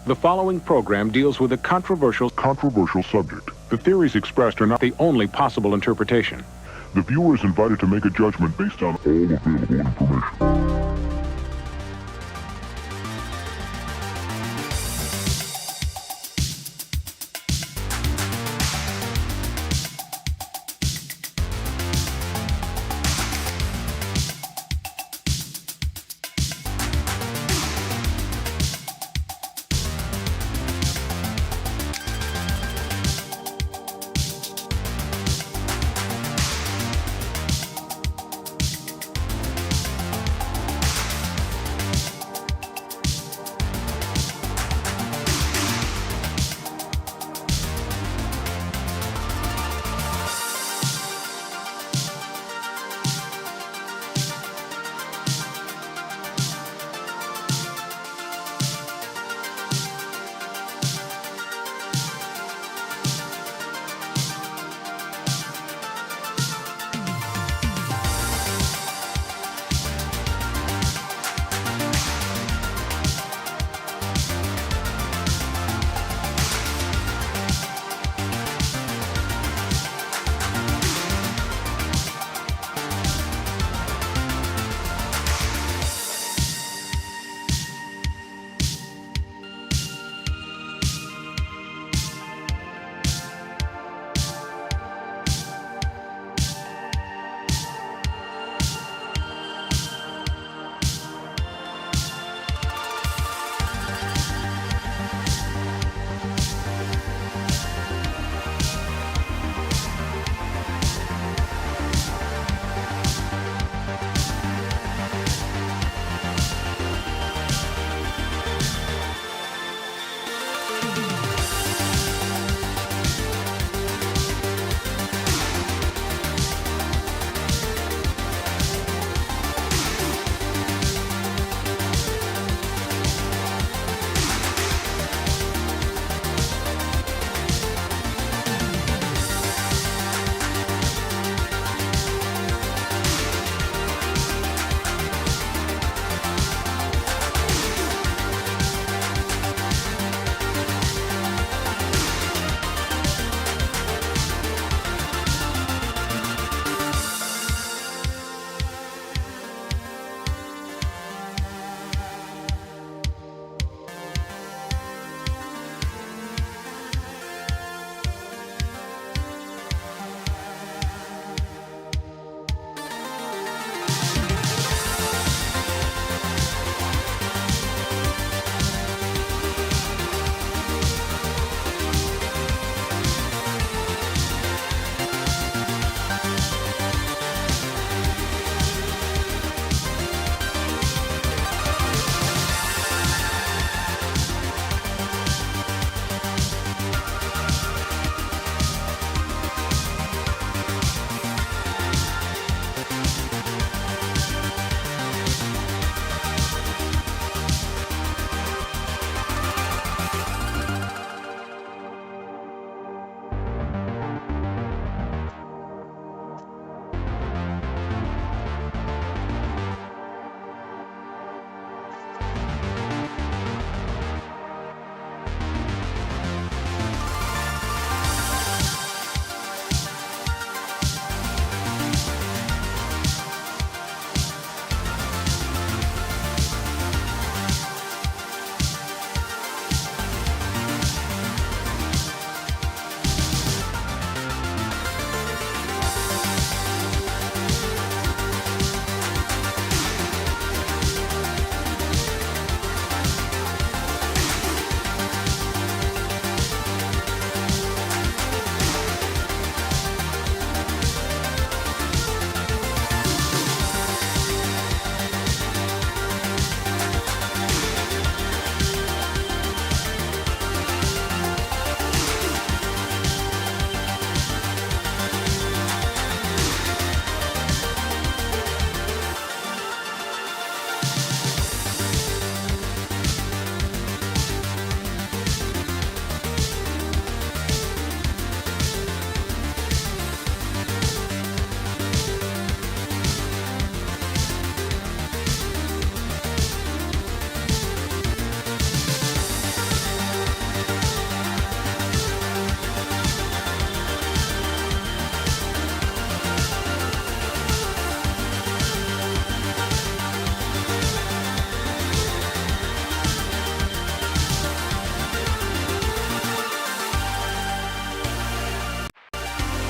The following program deals with a controversial subject. The theories expressed are not the only possible interpretation. The viewer is invited to make a judgment based on all available information.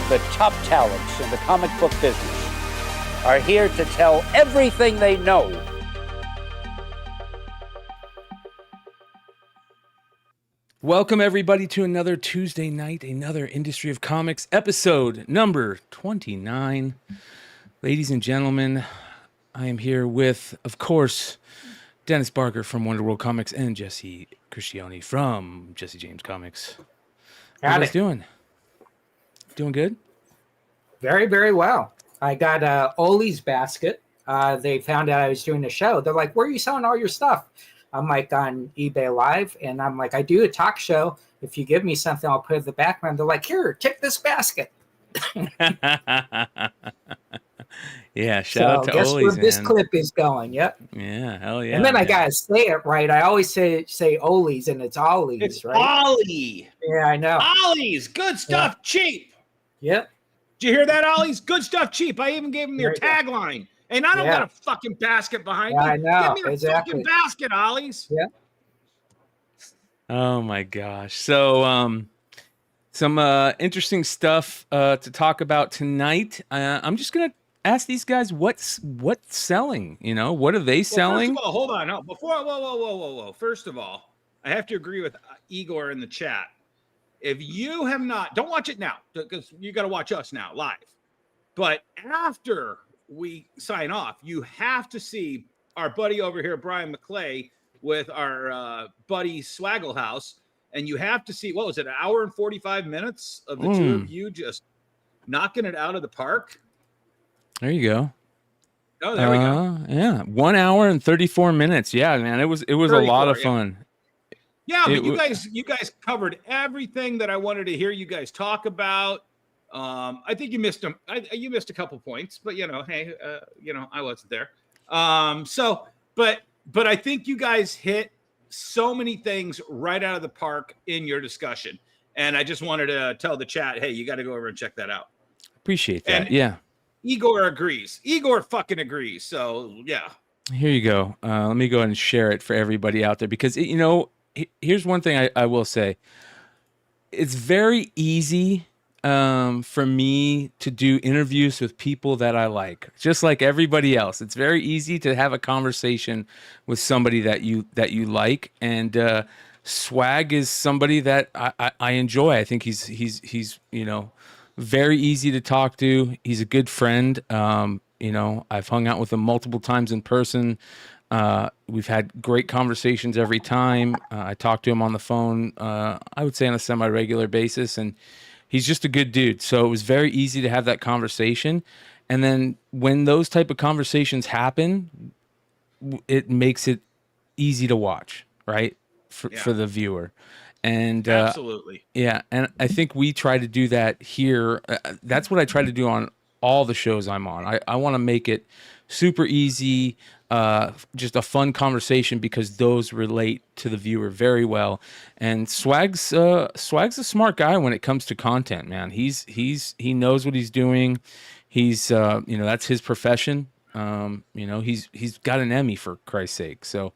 the top talents in the comic book business are here to tell everything they know. Welcome, everybody, to another Tuesday night, another Industry of Comics episode number 29. Ladies and gentlemen, I am here with, of course, Dennis Barger from Wonder World Comics and Jesse Criscione from Jesse James Comics. How are you guys doing? Doing good? Very, very well. I got Oli's basket. They found out I was doing a show. They're like, where are you selling all your stuff? I'm like on eBay Live, and I'm like, I do a talk show. If you give me something, I'll put it in the background. They're like, here, take this basket. Yeah, shout out to guess Ollie's, where this man. clip is going. Yep. Yeah, hell yeah. And then I gotta say it right. I always say Ollie's, and it's Ollie's, It's right? Ollie. Yeah, I know. Ollie's, good stuff, cheap. Yep. Did you hear that, Ollie's? Good stuff, cheap. I even gave them their There you go. tagline. And I don't got a fucking basket behind Yeah, me. I know, Give me a exactly. fucking basket, Ollie's. Yeah. Oh my gosh. So some interesting stuff to talk about tonight. I'm just gonna ask these guys what's selling. You know, what are they selling? First of all, hold on. No, whoa. First of all, I have to agree with Igor in the chat. If you have not, don't watch it now, because you got to watch us now live. But after we sign off, you have to see our buddy over here, Bryan McClay, with our buddy Swaggle House, and you have to see, what was it, an hour and 45 minutes of the two of you just knocking it out of the park? There you go. Oh, there we go. Yeah, 1 hour and 34 minutes. Yeah, man, it was a lot of fun. Yeah, but you guys covered everything that I wanted to hear you guys talk about. I think you missed them. You missed a couple points, but hey, I wasn't there. But I think you guys hit so many things right out of the park in your discussion, and I just wanted to tell the chat, hey, you got to go over and check that out. Appreciate that. And yeah. Igor agrees. Igor fucking agrees. So yeah. Here you go. Let me go ahead and share it for everybody out there, because here's one thing I will say. It's very easy for me to do interviews with people that I like, just like everybody else. It's very easy to have a conversation with somebody that you like, and Swag is somebody that I enjoy. I think he's very easy to talk to. He's a good friend. I've hung out with him multiple times in person. We've had great conversations every time. I talk to him on the phone, I would say on a semi-regular basis, and he's just a good dude. So it was very easy to have that conversation. And then when those type of conversations happen, it makes it easy to watch, right? For the viewer. And Absolutely. Yeah. And I think we try to do that here. That's what I try to do on all the shows I'm on. I want to make it super easy, just a fun conversation, because those relate to the viewer very well. And Swag's a smart guy when it comes to content, man. He knows what he's doing. He's that's his profession. He's got an Emmy, for Christ's sake. So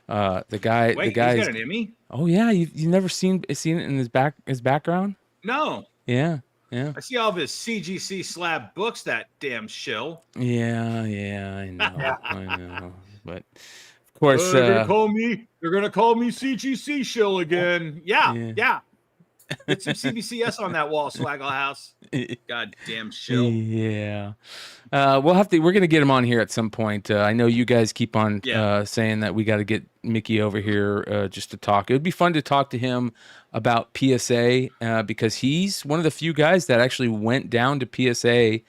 the guy He's got an Emmy? Oh yeah, you never seen it in his background? No. Yeah. I see all of his CGC slab books, that damn shill. Yeah, I know. I know. But of course, they're gonna call me CGC shill again. Yeah. Get some CBCS on that wall, Swaggle House. God damn shill. Yeah. We're gonna get him on here at some point. I know you guys keep on saying that we got to get Mickey over here just to talk. It would be fun to talk to him about PSA because he's one of the few guys that actually went down to PSA,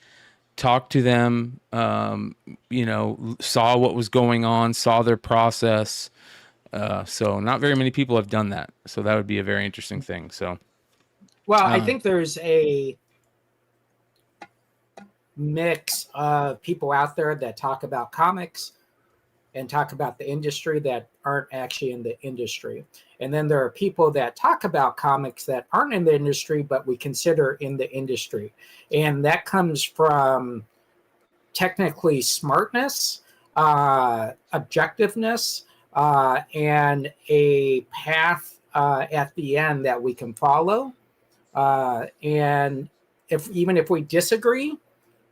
talked to them, saw what was going on, saw their process. So not very many people have done that. So that would be a very interesting thing. So, well, I think there's a mix of people out there that talk about comics and talk about the industry that aren't actually in the industry. And then there are people that talk about comics that aren't in the industry, but we consider in the industry. And that comes from technically smartness, objectiveness, and a path at the end that we can follow. And even if we disagree,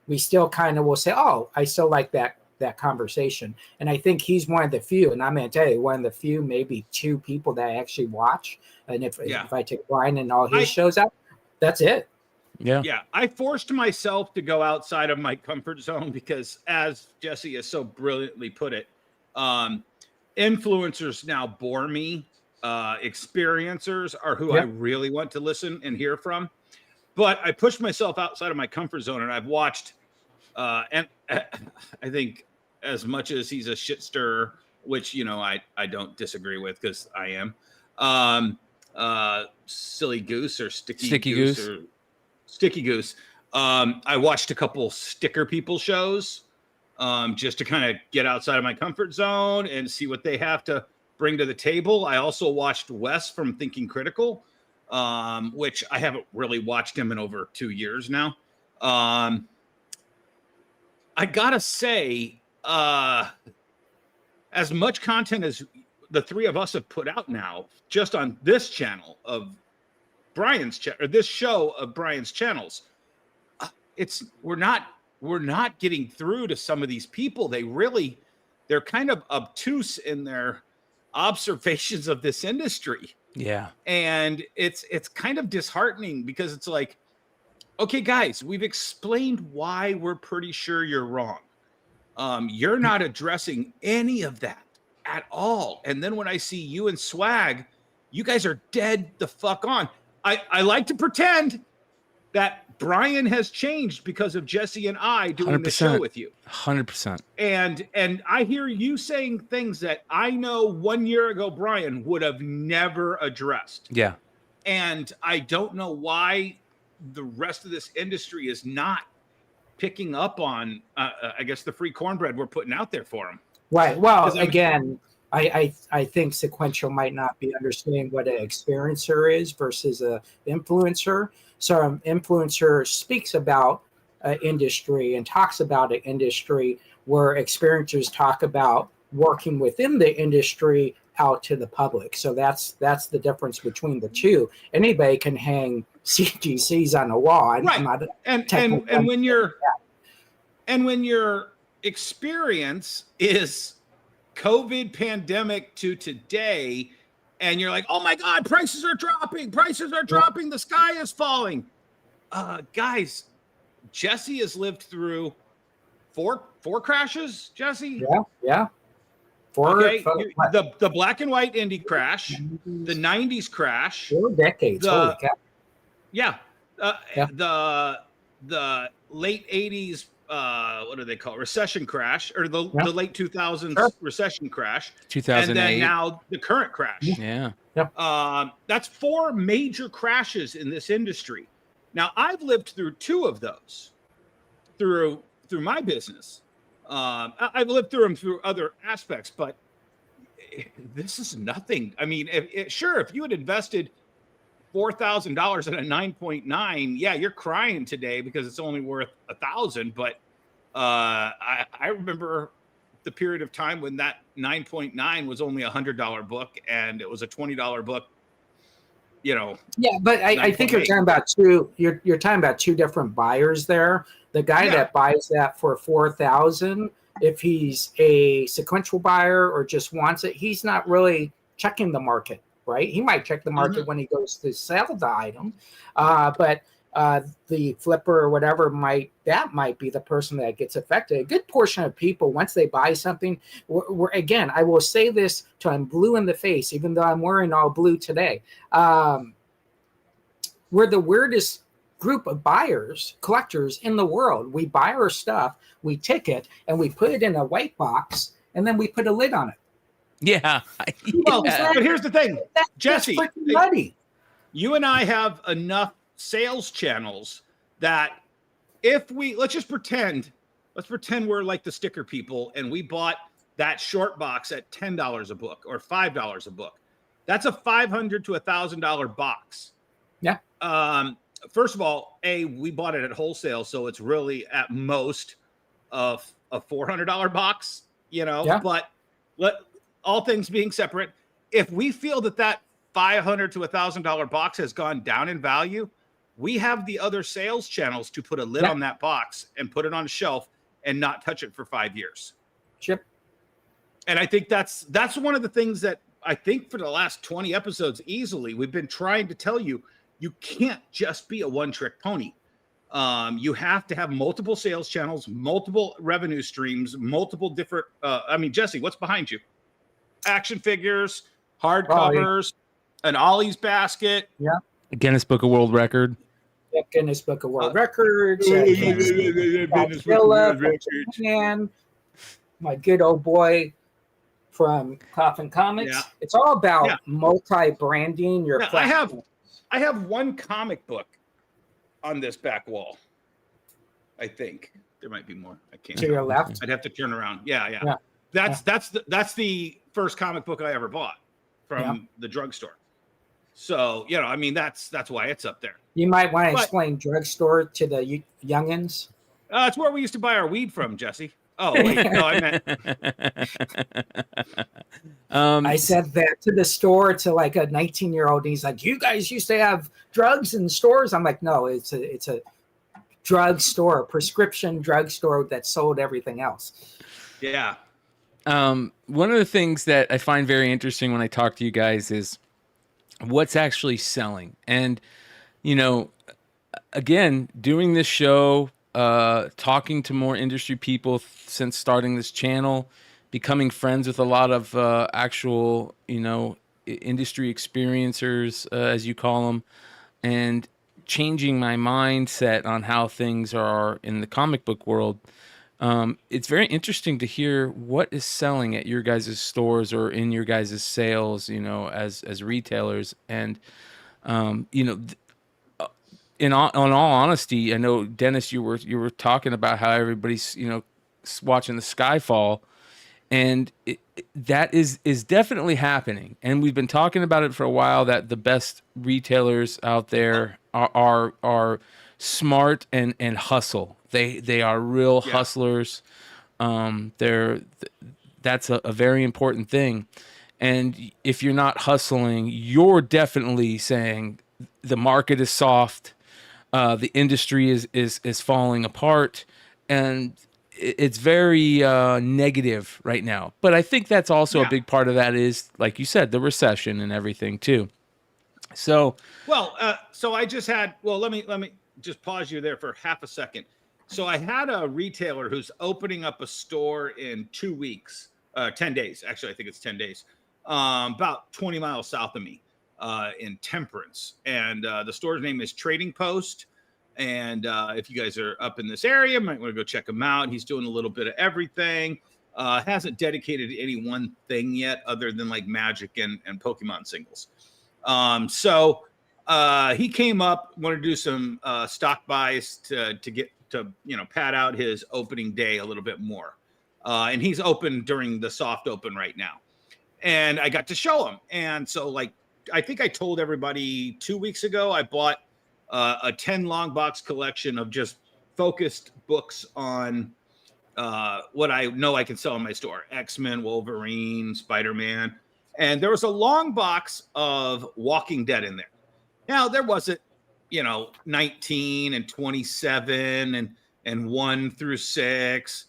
we still kind of will say, oh, I still like that conversation. And I think he's one of the few, and I'm going to tell you, one of the few, maybe two people that I actually watch. And if I take Bryan and all his shows out, that's it. Yeah. Yeah. I forced myself to go outside of my comfort zone because, as Jesse has so brilliantly put it, influencers now bore me. Experiencers are who I really want to listen and hear from. But I pushed myself outside of my comfort zone, and I've watched, and I think as much as he's a shit stirrer, which, I don't disagree with because I am, Silly Goose or Sticky Goose. Or Sticky Goose. I watched a couple sticker people shows just to kind of get outside of my comfort zone and see what they have to bring to the table. I also watched Wes from Thinking Critical, which I haven't really watched him in over 2 years now. I gotta say, as much content as the three of us have put out now, just on this channel of Bryan's or this show of Bryan's channels, we're not getting through to some of these people. They're kind of obtuse in their observations of this industry. Yeah. And it's kind of disheartening because it's like, okay, guys, we've explained why we're pretty sure you're wrong. You're not addressing any of that at all. And then when I see you and Swag, you guys are dead the fuck on. I like to pretend that Bryan has changed because of Jesse and I doing the show with you. 100%. And I hear you saying things that I know 1 year ago Bryan would have never addressed. Yeah. And I don't know why the rest of this industry is not picking up on, I guess, the free cornbread we're putting out there for them. Right. Well, again, I think sequential might not be understanding what an experiencer is versus an influencer. So an influencer speaks about an industry and talks about an industry, where experiencers talk about working within the industry out to the public. So that's the difference between the two. Anybody can hang CGCs on a wall. Right. And when your experience is COVID pandemic to today, and you're like, oh my God, prices are dropping, the sky is falling. Guys, Jesse has lived through four crashes, Jesse? Yeah. The black and white indie crash, the 90s crash. 4 decades, holy cow. Yeah. The late 80s, what do they call it? Recession crash, or the late 2000s recession crash. 2008. And then now the current crash. Yeah. That's 4 major crashes in this industry. Now, I've lived through 2 of those through my business. I've lived through them through other aspects, but this is nothing. I mean, if you had invested $4,000 at a 9.9, yeah, you're crying today because it's only worth $1,000. But I remember the period of time when that 9.9 was only $100 book, and it was a $20 book. Yeah, but I think you're talking about two. You're talking about 2 different buyers there. The guy that buys that for $4,000, if he's a sequential buyer or just wants it, he's not really checking the market, right? He might check the market when he goes to sell the item, but the flipper or whatever might be the person that gets affected. A good portion of people, once they buy something, again, I will say this till I'm blue in the face, even though I'm wearing all blue today. We're the weirdest group of buyers, collectors in the world. We buy our stuff, we tick it, and we put it in a white box, and then we put a lid on it. Yeah. Well, but here's the thing, Jesse, that's freaking nutty. You and I have enough sales channels that let's pretend we're like the sticker people, and we bought that short box at $10 a book or $5 a book. That's a $500 to $1,000 box. Yeah. First of all, we bought it at wholesale, so it's really at most a $400 box, but all things being separate, if we feel that $500 to $1,000 box has gone down in value, we have the other sales channels to put a lid on that box and put it on a shelf and not touch it for 5 years. Chip. And I think that's one of the things that I think for the last 20 episodes easily, we've been trying to tell you, you can't just be a one-trick pony. You have to have multiple sales channels, multiple revenue streams, multiple different, Jesse, what's behind you? Action figures, hardcovers, an Ollie's basket. Yeah. Guinness Book of World Record. Guinness Book of World Records. My good old boy from Coffin Comics. Yeah. It's all about multi-branding your platform. I have one comic book on this back wall. I think there might be more. I can't. To your left. I'd have to turn around. Yeah. That's the first comic book I ever bought from the drugstore. So, that's why it's up there. You might want to explain drugstore to the youngins. It's where we used to buy our weed from, Jesse. Oh, wait, no, I meant. I said that to the store to like a 19-year-old. And he's like, "You guys used to have drugs in stores?" I'm like, "No, it's a drugstore, a prescription drugstore that sold everything else." Yeah. One of the things that I find very interesting when I talk to you guys is what's actually selling. And, again, doing this show, talking to more industry people since starting this channel, becoming friends with a lot of actual, industry experiencers, as you call them, and changing my mindset on how things are in the comic book world. It's very interesting to hear what is selling at your guys' stores or in your guys' sales, as retailers. And, on all honesty, I know, Dennis, you were talking about how everybody's, watching the Skyfall, and that is definitely happening. And we've been talking about it for a while, that the best retailers out there are smart and hustle. They are real hustlers. That's a very important thing. And if you're not hustling, you're definitely saying the market is soft. The industry is falling apart, and it's very negative right now. But I think that's also a big part of that is, like you said, the recession and everything too. So, so I just had, let me just pause you there for half a second. So I had a retailer who's opening up a store in 2 weeks, 10 days. Actually, I think it's 10 days, about 20 miles south of me, in Temperance. And the store's name is Trading Post. And if you guys are up in this area, you might want to go check him out. He's doing a little bit of everything. Hasn't dedicated any one thing yet other than like Magic and Pokemon singles. So he came up, wanted to do some stock buys to get to, pad out his opening day a little bit more. And he's open during the soft open right now. And I got to show him. And so, I think I told everybody 2 weeks ago, I bought a 10 long box collection of just focused books on what I know I can sell in my store: X-Men, Wolverine, Spider-Man. And there was a long box of Walking Dead in there. Now, there wasn't, 19 and 27 and 1 through 6,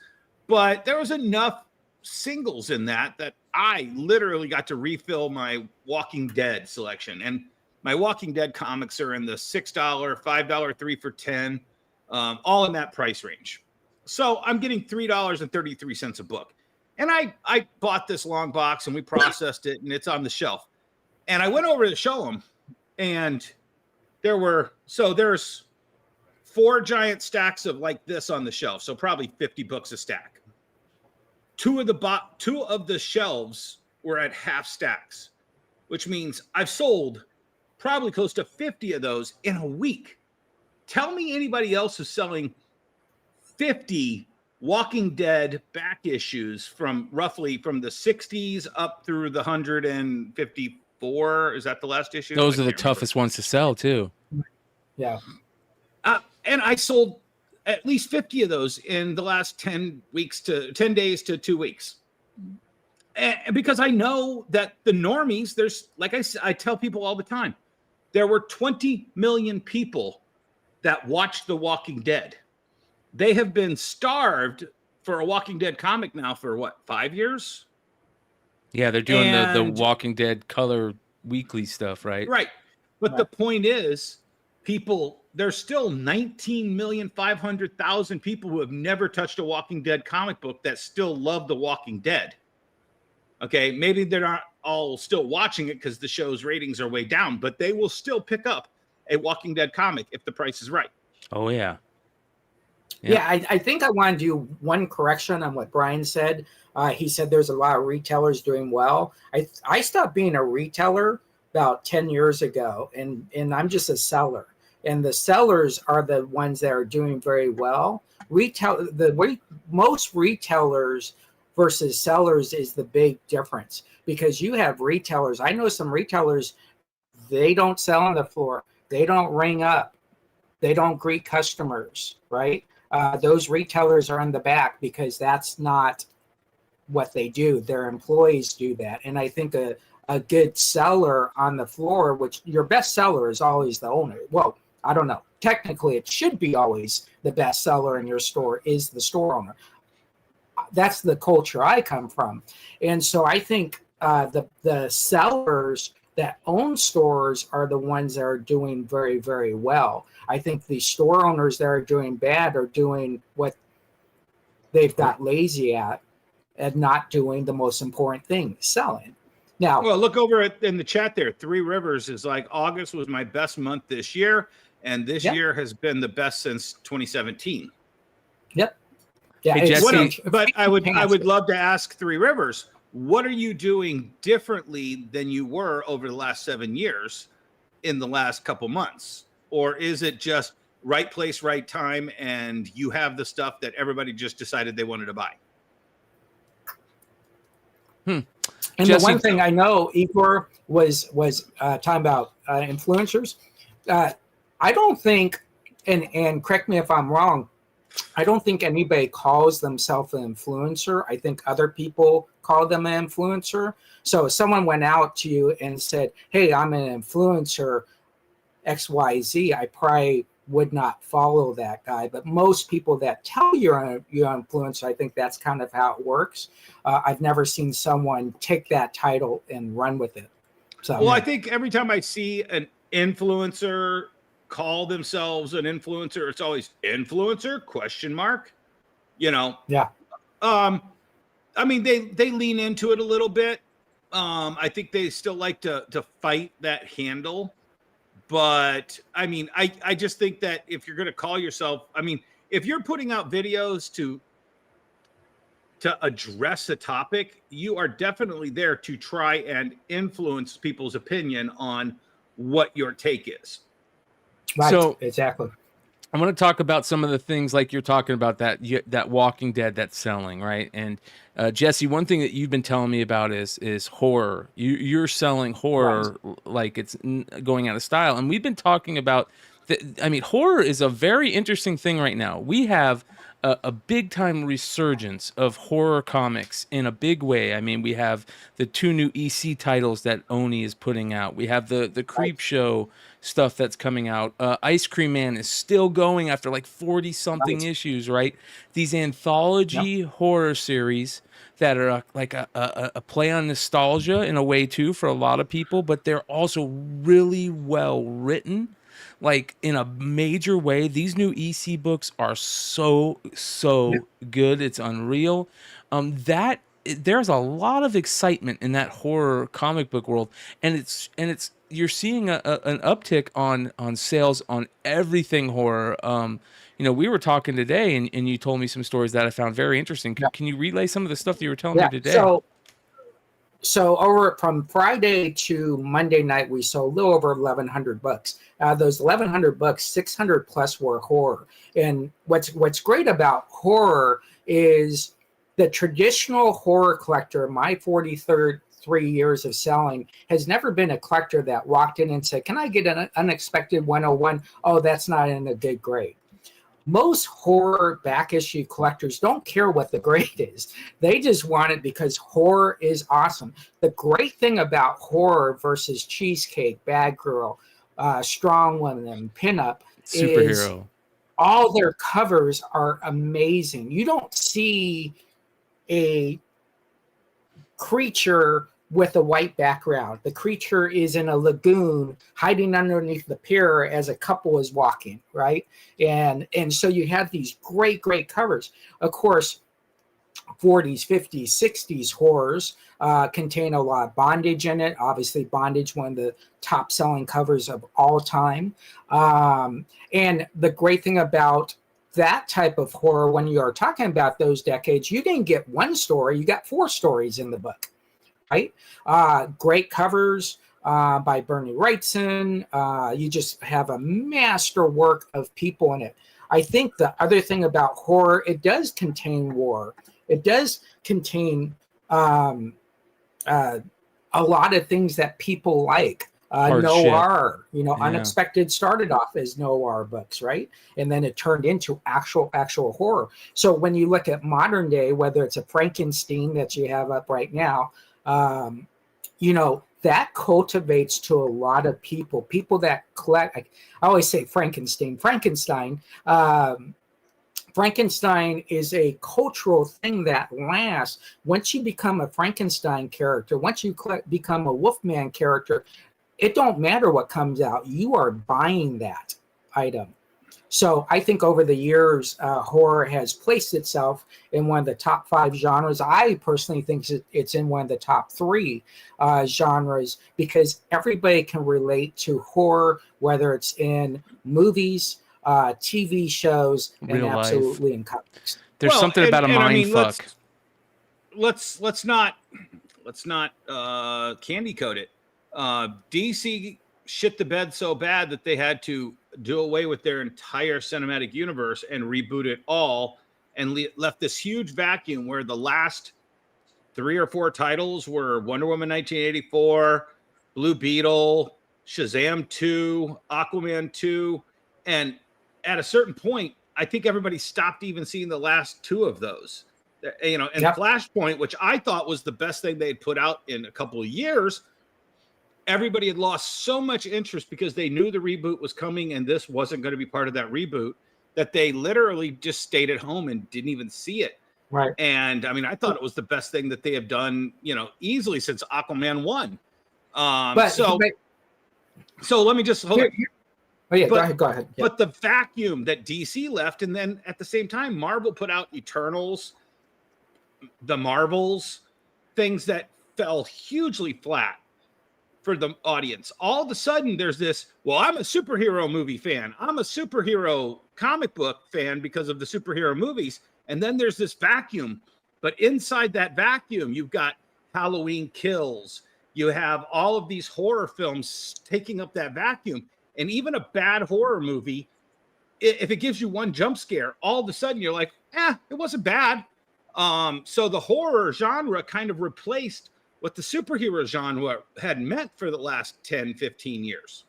but there was enough singles in that I literally got to refill my Walking Dead selection. And my Walking Dead comics are in the $6, $5, 3 for $10, all in that price range. So I'm getting $3.33 a book. And I bought this long box and we processed it and it's on the shelf. And I went over to show them, and there's 4 giant stacks of like this on the shelf. So probably 50 books a stack. Two of the shelves were at half stacks, which means I've sold probably close to 50 of those in a week. Tell me anybody else who's selling 50 Walking Dead back issues from the 60s up through the 154. Is that the last issue? Those are the toughest ones to sell too. Yeah. And I sold at least 50 of those in the last 10 days to 2 weeks. And because I know that the normies, there's, like I tell people all the time, there were 20 million people that watch The Walking Dead. They have been starved for a Walking Dead comic now for what, 5 years? Yeah, they're doing the And- Walking Dead color weekly stuff, right? Right. But Right. the point is, there's still 19,500,000 people who have never touched a Walking Dead comic book that still love The Walking Dead. Okay, maybe they're not all still watching it because the show's ratings are way down, but they will still pick up a Walking Dead comic if the price is right. Oh yeah. Yeah, I think I want to do one correction on what Brian said. He said there's a lot of retailers doing well. I stopped being a retailer about 10 years ago, and I'm just a seller. And the sellers are the ones that are doing very well. Most retailers versus sellers is the big difference, because you have retailers. I know some retailers, they don't sell on the floor. They don't ring up. They don't greet customers, right? Those retailers are in the back because that's not what they do. Their employees do that. And I think a good seller on the floor, which your best seller is always the owner. Well, I don't know. Technically, it should be always the best seller in your store is the store owner. That's the culture I come from. And so I think the sellers that own stores are the ones that are doing very, very well. I think the store owners that are doing bad are doing what they've got lazy at and not doing the most important thing, selling. Now, Well, look over in the chat there. Three Rivers is like, August was my best month this year, and this Yep. year has been the best since 2017. yep. Yeah, Hey, it's- Jesse- But I would fantastic. love to ask Three Rivers, what are you doing differently than you were over the last 7 years in the last couple months? Or is it just right place, right time, and you have the stuff that everybody just decided they wanted to buy? And Jesse- the one thing I know, Igor was talking about influencers. I don't think, and correct me if I'm wrong, I don't think anybody calls themselves an influencer. I think other people call them an influencer. So if someone went out to you and said, "Hey, I'm an influencer XYZ," I probably would not follow that guy. But most people that tell you're an influencer, I think that's kind of how it works. I've never seen someone take that title and run with it. So, Well, I think every time I see an influencer call themselves an influencer, it's always influencer ? You know. yeah. I mean, they lean into it a little bit. I think they still like to fight that handle. But I mean, I just think that if you're going to call yourself, I mean, if you're putting out videos to address a topic, you are definitely there to try and influence people's opinion on what your take is. Right, So- exactly. I want to talk about some of the things like you're talking about that Walking Dead that's selling, right? And Jesse, one thing that you've been telling me about is horror. You're selling horror like it's going out of style, and we've been talking about. I mean, horror is a very interesting thing right now. We have a big time resurgence of horror comics in a big way. I mean, we have the 2 new EC titles that Oni is putting out. We have the Creep Show stuff that's coming out. Ice Cream Man is still going after like 40 something issues, right? These anthology horror series that are like a play on nostalgia in a way too for a lot of people, but they're also really well written. Like in a major way. These new EC books are so good. It's unreal. There's a lot of excitement in that horror comic book world, and it's you're seeing an uptick on sales on everything horror. You know, we were talking today, and you told me some stories that I found very interesting. Can you relay some of the stuff that you were telling me today? So over from Friday to Monday night, we sold a little over 1,100 books. Those 1,100 books, 600 plus were horror. And what's great about horror is the traditional horror collector. My 43 years of selling has never been a collector that walked in and said, "Can I get an unexpected 101? Oh, that's not in a good grade." Most horror back issue collectors don't care what the grade is. They just want it because horror is awesome. The great thing about horror versus Cheesecake, Bad Girl, strong women, pinup, is Superhero. all their covers are amazing. You don't see a creature with a white background. The creature is in a lagoon hiding underneath the pier as a couple is walking, right? And so you have these great covers. Of course, 40s, 50s, 60s horrors contain a lot of bondage in it. Obviously, bondage, one of the top selling covers of all time. And the great thing about that type of horror, when you are talking about those decades, you didn't get one story, you got 4 stories in the book, right? Great covers by Bernie Wrightson. You just have a masterwork of people in it. I think the other thing about horror, it does contain war. It does contain a lot of things that people like. Noir, Unexpected started off as noir books, right? And then it turned into actual horror. So when you look at modern day, whether it's a Frankenstein that you have up right now, that cultivates to a lot of people that collect. I always say Frankenstein. Frankenstein is a cultural thing that lasts. Once you become a Frankenstein character, once you become a Wolfman character, it don't matter what comes out. You are buying that item. So I think over the years, horror has placed itself in one of the top 5 genres. I personally think it's in one of the top 3 genres because everybody can relate to horror, whether it's in movies, TV shows, Real and life. absolutely in comics. There's something about a mind fuck. Let's not candy coat it. DC shit the bed so bad that they had to do away with their entire cinematic universe and reboot it all, and left this huge vacuum where the last 3 or 4 titles were Wonder Woman 1984, Blue Beetle, Shazam 2, Aquaman 2, and at a certain point, I think everybody stopped even seeing the last 2 of those. And yep. Flashpoint, which I thought was the best thing they'd put out in a couple of years, everybody had lost so much interest because they knew the reboot was coming and this wasn't going to be part of that reboot that they literally just stayed at home and didn't even see it. Right. And I mean, I thought it was the best thing that they have done, easily since Aquaman 1. So let me just hold it. Oh yeah, go ahead. Yeah. But the vacuum that DC left, and then at the same time, Marvel put out Eternals, the Marvels, things that fell hugely flat for the audience. All of a sudden, there's this, well, I'm a superhero movie fan. I'm a superhero comic book fan because of the superhero movies. And then there's this vacuum. But inside that vacuum, you've got Halloween Kills. You have all of these horror films taking up that vacuum. And even a bad horror movie, if it gives you one jump scare, all of a sudden you're like, it wasn't bad. So the horror genre kind of replaced what the superhero genre had meant for the last 10, 15 years.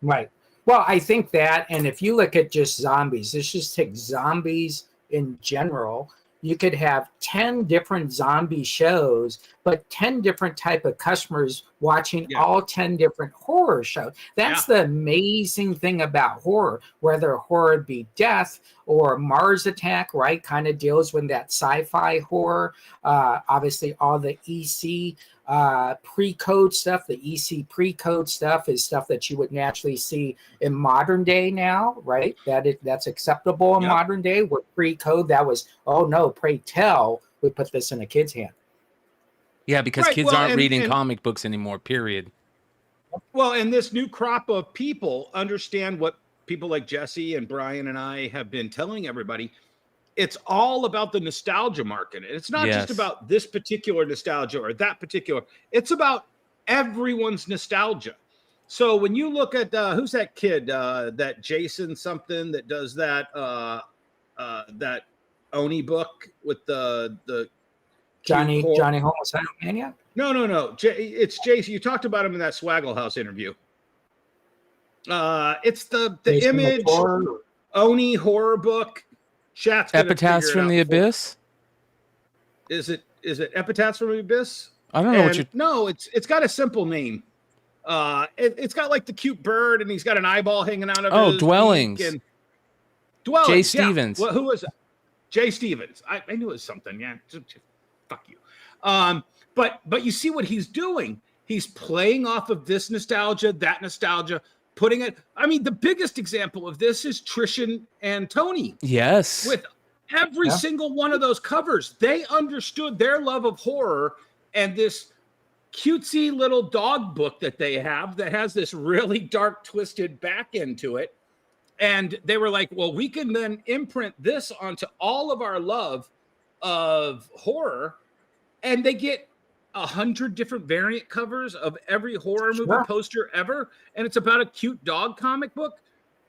Right. Well, I think that, and if you look at just zombies, let's just take zombies in general. You could have 10 different zombie shows, but 10 different type of customers watching all 10 different horror shows. That's the amazing thing about horror, whether horror be death or Mars Attack, right? Kind of deals with that sci-fi horror. Obviously, all the EC pre-code stuff, the EC pre-code stuff is stuff that you would naturally see in modern day now, right? That's acceptable in modern day. Where pre-code, that was, oh no, pray tell, we put this in a kid's hand. Yeah, because kids aren't reading comic books anymore, period. Well, and this new crop of people understand what people like Jesse and Brian and I have been telling everybody. It's all about the nostalgia market. It's not just about this particular nostalgia or that particular. It's about everyone's nostalgia. So when you look at who's that kid, that Jason something that does that that Oni book with the Johnny Homicidal Maniac? No. It's Jason. You talked about him in that Swaggle House interview. It's the Jason Image Oni horror book. Epitaphs from the Abyss? Is it Epitaphs from the Abyss? I don't know what you... No, it's got a simple name. It's got like the cute bird, and he's got an eyeball hanging out of his Dwellings. beak, and Dwellings. Jay Yeah. Stevens. Well, who was that? Jay Stevens. I knew it was something. Yeah. Fuck you. But you see what he's doing. He's playing off of this nostalgia, that nostalgia, putting it. I mean, the biggest example of this is Trish and Tony. Yes. With every single one of those covers, they understood their love of horror, and this cutesy little dog book that they have that has this really dark, twisted back end to it. And they were like, well, we can then imprint this onto all of our love of horror. And they get 100 different variant covers of every horror movie poster ever. And it's about a cute dog comic book.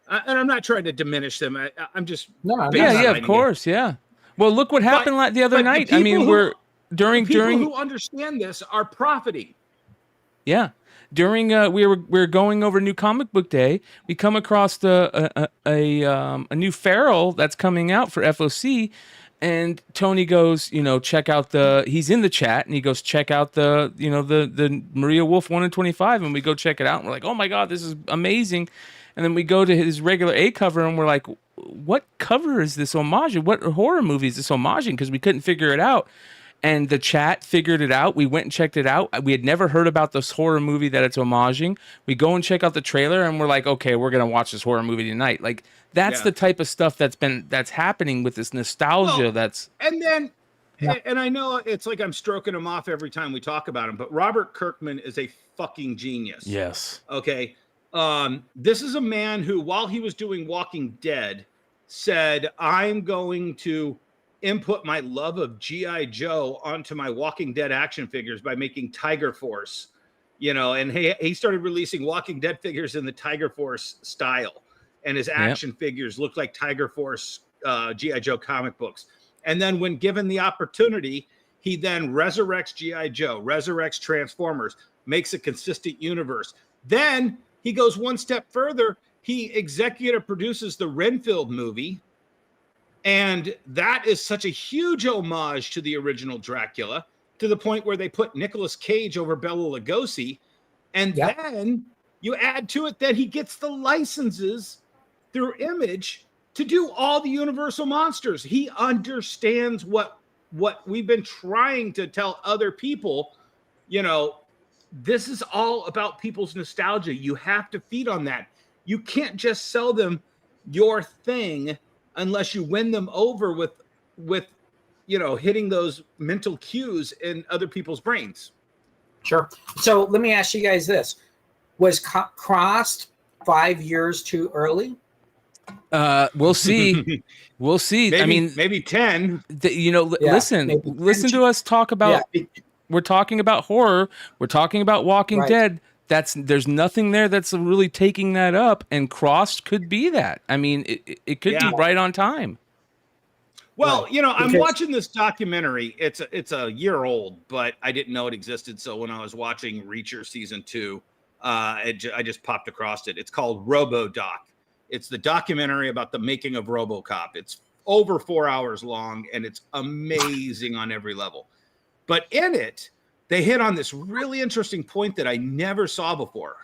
And I'm not trying to diminish them. I'm just of course, yeah. Well, look what happened the other night. I mean, during who understand this are profiting. Yeah, during we're going over New Comic Book Day. We come across a new Feral that's coming out for FOC, and Tony goes, check out he's in the chat, and he goes, check out the Maria Wolf 1 in 25, and we go check it out, and we're like, oh my god, this is amazing. And then we go to his regular A cover, and we're like, what cover is this homage? What horror movie is this homaging? Because we couldn't figure it out. And the chat figured it out. We went and checked it out. We had never heard about this horror movie that it's homaging. We go and check out the trailer, and we're like, okay, we're gonna watch this horror movie tonight. Like that's the type of stuff that's happening with this nostalgia. And I know it's like I'm stroking him off every time we talk about him, but Robert Kirkman is a fucking genius. Yes. Okay. This is a man who, while he was doing Walking Dead, said, I'm going to input my love of G.I. Joe onto my Walking Dead action figures by making Tiger Force, and he started releasing Walking Dead figures in the Tiger Force style, and his action figures looked like Tiger Force G.I. Joe comic books. And then when given the opportunity, he then resurrects G.I. Joe, resurrects Transformers, makes a consistent universe. Then he goes one step further. He executive produces the Renfield movie. And that is such a huge homage to the original Dracula, to the point where they put Nicolas Cage over Bela Lugosi. And then you add to it that he gets the licenses through Image to do all the Universal monsters. He understands what we've been trying to tell other people. This is all about people's nostalgia. You have to feed on that. You can't just sell them your thing unless you win them over with hitting those mental cues in other people's brains. Sure. So let me ask you guys this. Was Crossed 5 years too early? We'll see. We'll see. Maybe 10. Listen to us talk about we're talking about horror, we're talking about Walking Dead. There's nothing there that's really taking that up, and Crossed could be that. I mean, it could be right on time. Well, I'm watching this documentary. It's a year old, but I didn't know it existed. So when I was watching Reacher season 2, I just popped across it. It's called RoboDoc. It's the documentary about the making of RoboCop. It's over 4 hours long, and it's amazing on every level. But in it, they hit on this really interesting point that I never saw before.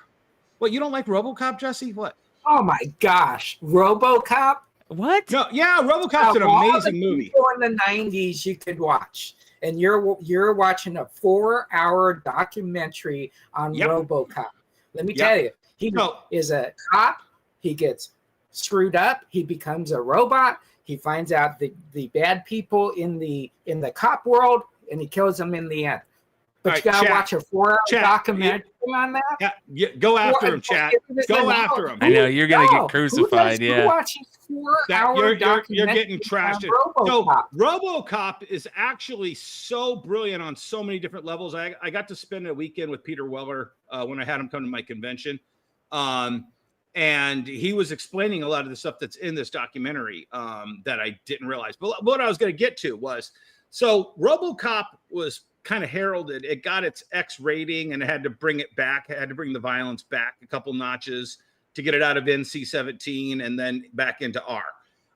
What, you don't like RoboCop, Jesse? What? Oh my gosh, RoboCop? What? No, yeah, RoboCop's an amazing movie. In the 90s, you could watch, and you're watching a 4-hour documentary on RoboCop. Let me tell you, he is a cop. He gets screwed up. He becomes a robot. He finds out the bad people in the cop world, and he kills them in the end. But you gotta watch a 4-hour documentary on that. Yeah, go after him, chat. Go after him. I know you're gonna get crucified. Who watching 4-hour you're getting trashed. So RoboCop is actually so brilliant on so many different levels. I got to spend a weekend with Peter Weller when I had him come to my convention, and he was explaining a lot of the stuff that's in this documentary that I didn't realize. But what I was going to get to was, so RoboCop was kind of heralded. It got its X rating and it had to bring it back. It had to bring the violence back a couple notches to get it out of NC-17 and then back into R.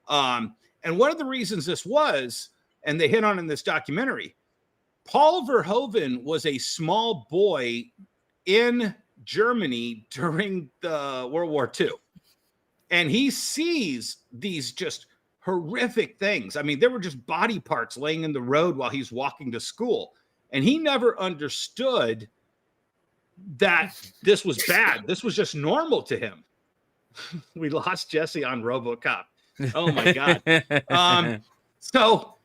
And one of the reasons this was, and they hit on in this documentary, Paul Verhoeven was a small boy in Germany during the World War II. And he sees these just horrific things. I mean, there were just body parts laying in the road while he's walking to school. And he never understood that this was bad. This was just normal to him. We lost Jesse on RoboCop. Oh my God. So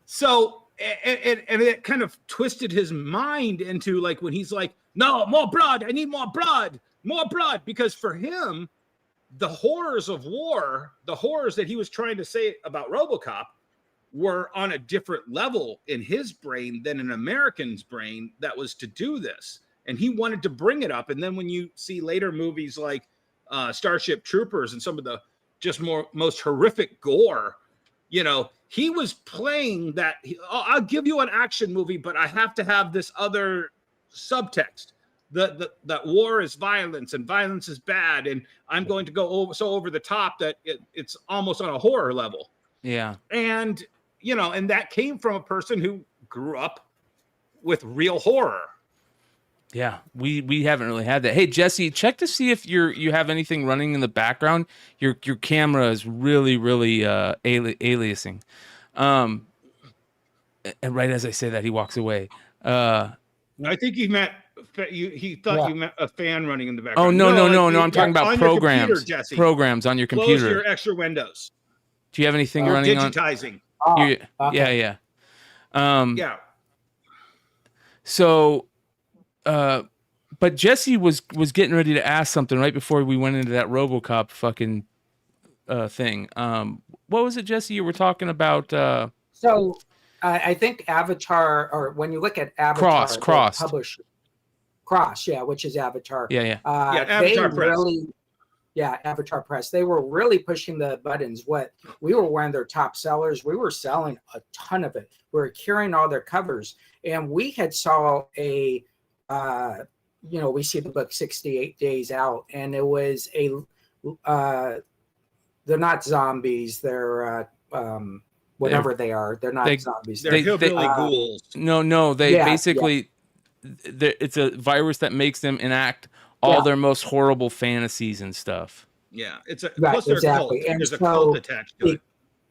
it kind of twisted his mind into like when he's like, no, more blood. I need more blood, because for him, the horrors of war, the horrors that he was trying to say about RoboCop were on a different level in his brain than an American's brain that was to do this. And he wanted to bring it up. And then when you see later movies like Starship Troopers and some of the just most horrific gore, you know, he was playing that. I'll give you an action movie, but I have to have this other subtext. That war is violence and violence is bad, and I'm going to go over the top that it's almost on a horror level. Yeah. And, you know, and that came from a person who grew up with real horror. Yeah, we haven't really had that. Hey, Jesse, check to see if you have anything running in the background. Your camera is really aliasing. And right as I say that, he walks away. I think he meant he thought you meant a fan running in the background. Oh no! I'm talking about programs. Programs on your computer. Close your extra windows. Do you have anything running digitizing? on? Okay. Yeah. Yeah. So, but Jesse was getting ready to ask something right before we went into that RoboCop fucking thing. What was it, Jesse? You were talking about. So, I think Avatar, or when you look at Avatar, Cross, which is Avatar. Yeah. Avatar Press. Avatar Press. They were really pushing the buttons. We were one of their top sellers. We were selling a ton of it. We were carrying all their covers, and we had saw we see the book 68 Days Out, and it was they're not zombies. They're whatever they are. They're not zombies. They're hillbilly ghouls. No. They basically. It's a virus that makes them enact all their most horrible fantasies and stuff. Yeah, it's plus they're exactly. Cult. And there's a cult attached to it.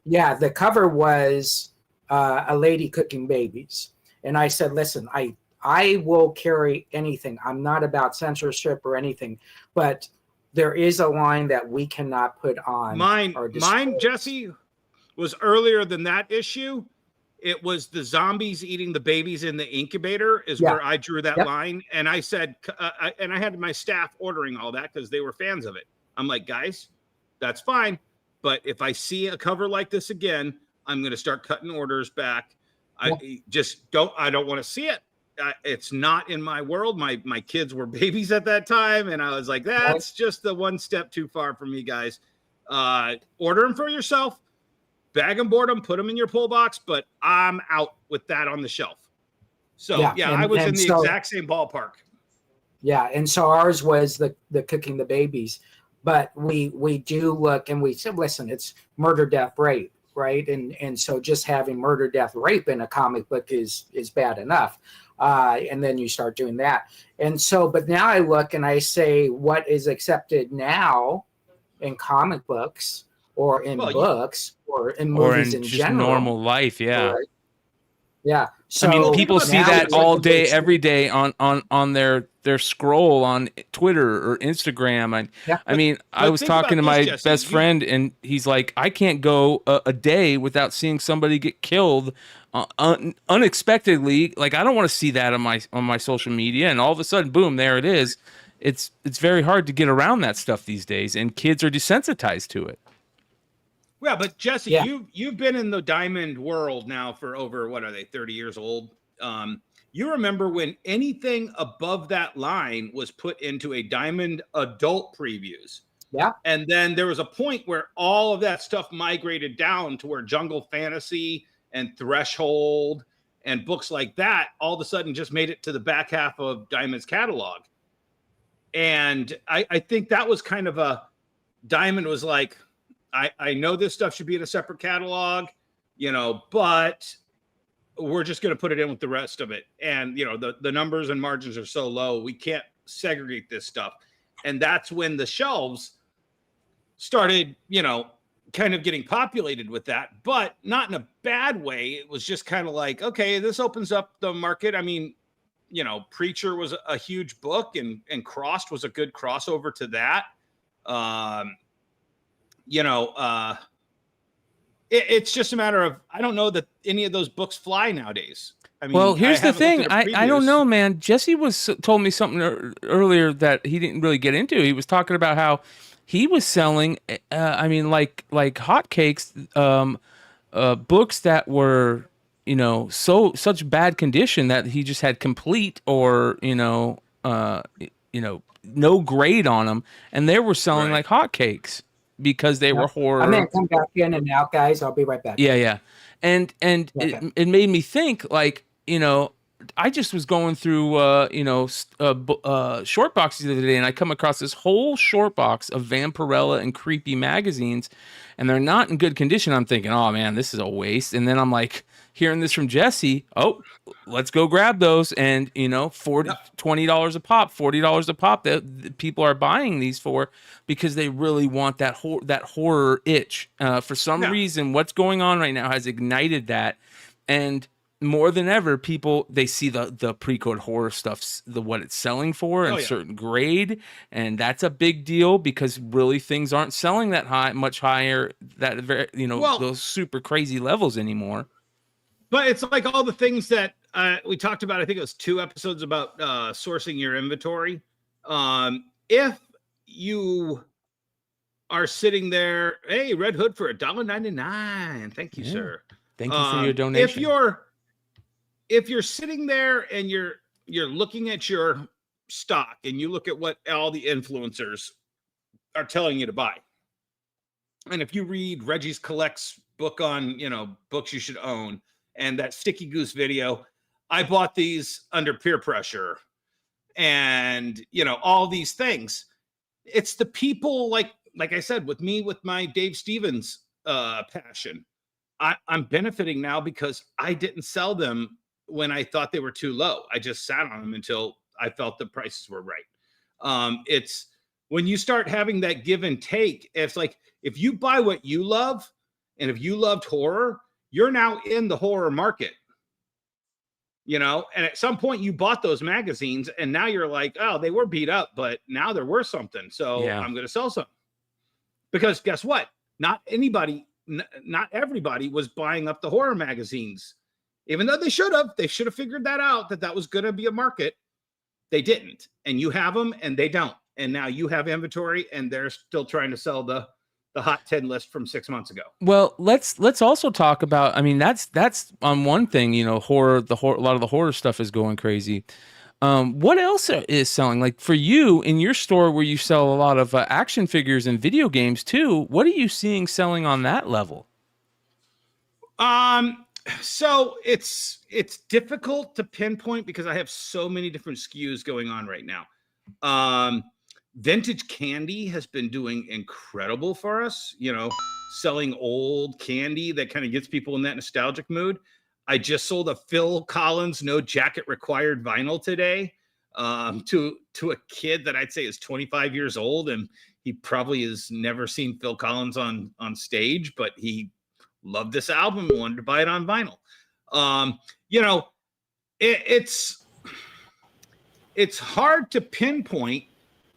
Yeah, the cover was a lady cooking babies, and I said, "Listen, I will carry anything. I'm not about censorship or anything, but there is a line that we cannot put on." Mine, Jesse, was earlier than that issue. It was the zombies eating the babies in the incubator is where I drew that line. And I said, and I had my staff ordering all that because they were fans of it. I'm like, guys, that's fine. But if I see a cover like this again, I'm going to start cutting orders back. I don't want to see it. It's not in my world. My kids were babies at that time. And I was like, that's just the one step too far for me, guys. Order them for yourself. Bag them, board them, put them in your pull box, but I'm out with that on the shelf. So I was in the exact same ballpark. Yeah, and so ours was the cooking the babies, but we do look and we said, listen, it's murder, death, rape, right? And so just having murder, death, rape in a comic book is bad enough, and then you start doing that. And so, but now I look and I say, what is accepted now in comic books? Or in books, or in movies in just general, normal life, right? Yeah. So I mean, people see that all day, every day on their scroll on Twitter or Instagram. And I mean, I was talking to my best friend, and he's like, I can't go a day without seeing somebody get killed unexpectedly. Like, I don't want to see that on my social media, and all of a sudden, boom, there it is. It's very hard to get around that stuff these days, and kids are desensitized to it. Yeah, but Jesse, you've been in the diamond world now for over, what are they, 30 years old? You remember when anything above that line was put into a diamond adult previews. Yeah. And then there was a point where all of that stuff migrated down to where Jungle Fantasy and Threshold and books like that all of a sudden just made it to the back half of Diamond's catalog. And I think that was kind of Diamond was like, I know this stuff should be in a separate catalog, but we're just going to put it in with the rest of it. And, the numbers and margins are so low, we can't segregate this stuff. And that's when the shelves started, kind of getting populated with that, but not in a bad way. It was just kind of like, okay, this opens up the market. I mean, Preacher was a huge book, and Crossed was a good crossover to that. It's just a matter of, I don't know that any of those books fly nowadays. I mean, well, here's the thing. I don't previews. know, man. Jesse told me something earlier that he didn't really get into. He was talking about how he was selling, like hotcakes, books that were, such bad condition that he just had complete or, no grade on them, and they were selling like hotcakes because they were horror. I'm gonna come back in and out, guys. I'll be right back. Yeah. And Okay. it made me think, like, I just was going through, short boxes the other day, and I come across this whole short box of Vampirella and Creepy magazines, and they're not in good condition. I'm thinking, oh man, this is a waste. And then I'm like, hearing this from Jesse, oh, let's go grab those. And, $20 a pop, $40 a pop that people are buying these for because they really want that horror itch. For some reason, what's going on right now has ignited that. And more than ever, people, they see the pre-code horror stuff, what it's selling for, and certain grade, and that's a big deal because really things aren't selling that much higher, those super crazy levels anymore. But it's like all the things that we talked about. I think it was 2 episodes about sourcing your inventory. If you are sitting there, hey, Red Hood for $1.99. Thank you, sir. Thank you for your donation. If you're sitting there and you're looking at your stock and you look at what all the influencers are telling you to buy, and if you read Reggie's Collects book on books you should own, and that Sticky Goose video, I bought these under peer pressure, and all these things. It's the people like I said, with me, with my Dave Stevens passion, I'm benefiting now because I didn't sell them when I thought they were too low. I just sat on them until I felt the prices were right. It's when you start having that give and take, it's like, if you buy what you love, and if you loved horror, you're now in the horror market, and at some point you bought those magazines and now you're like, oh, they were beat up, but now they're worth something. So I'm going to sell some, because guess what? Not everybody was buying up the horror magazines. Even though they should have figured that out, that was going to be a market. They didn't. And you have them and they don't. And now you have inventory and they're still trying to sell the hot 10 list from 6 months ago. Well, let's also talk about, I mean, that's on one thing, horror, a lot of the horror stuff is going crazy. What else is selling? Like for you in your store where you sell a lot of action figures and video games too, what are you seeing selling on that level? So it's difficult to pinpoint because I have so many different SKUs going on right now. Vintage candy has been doing incredible for us, selling old candy that kind of gets people in that nostalgic mood. I just sold a Phil Collins No Jacket Required vinyl today to a kid that I'd say is 25 years old, and he probably has never seen Phil Collins on stage, but he loved this album and wanted to buy it on vinyl. It's hard to pinpoint,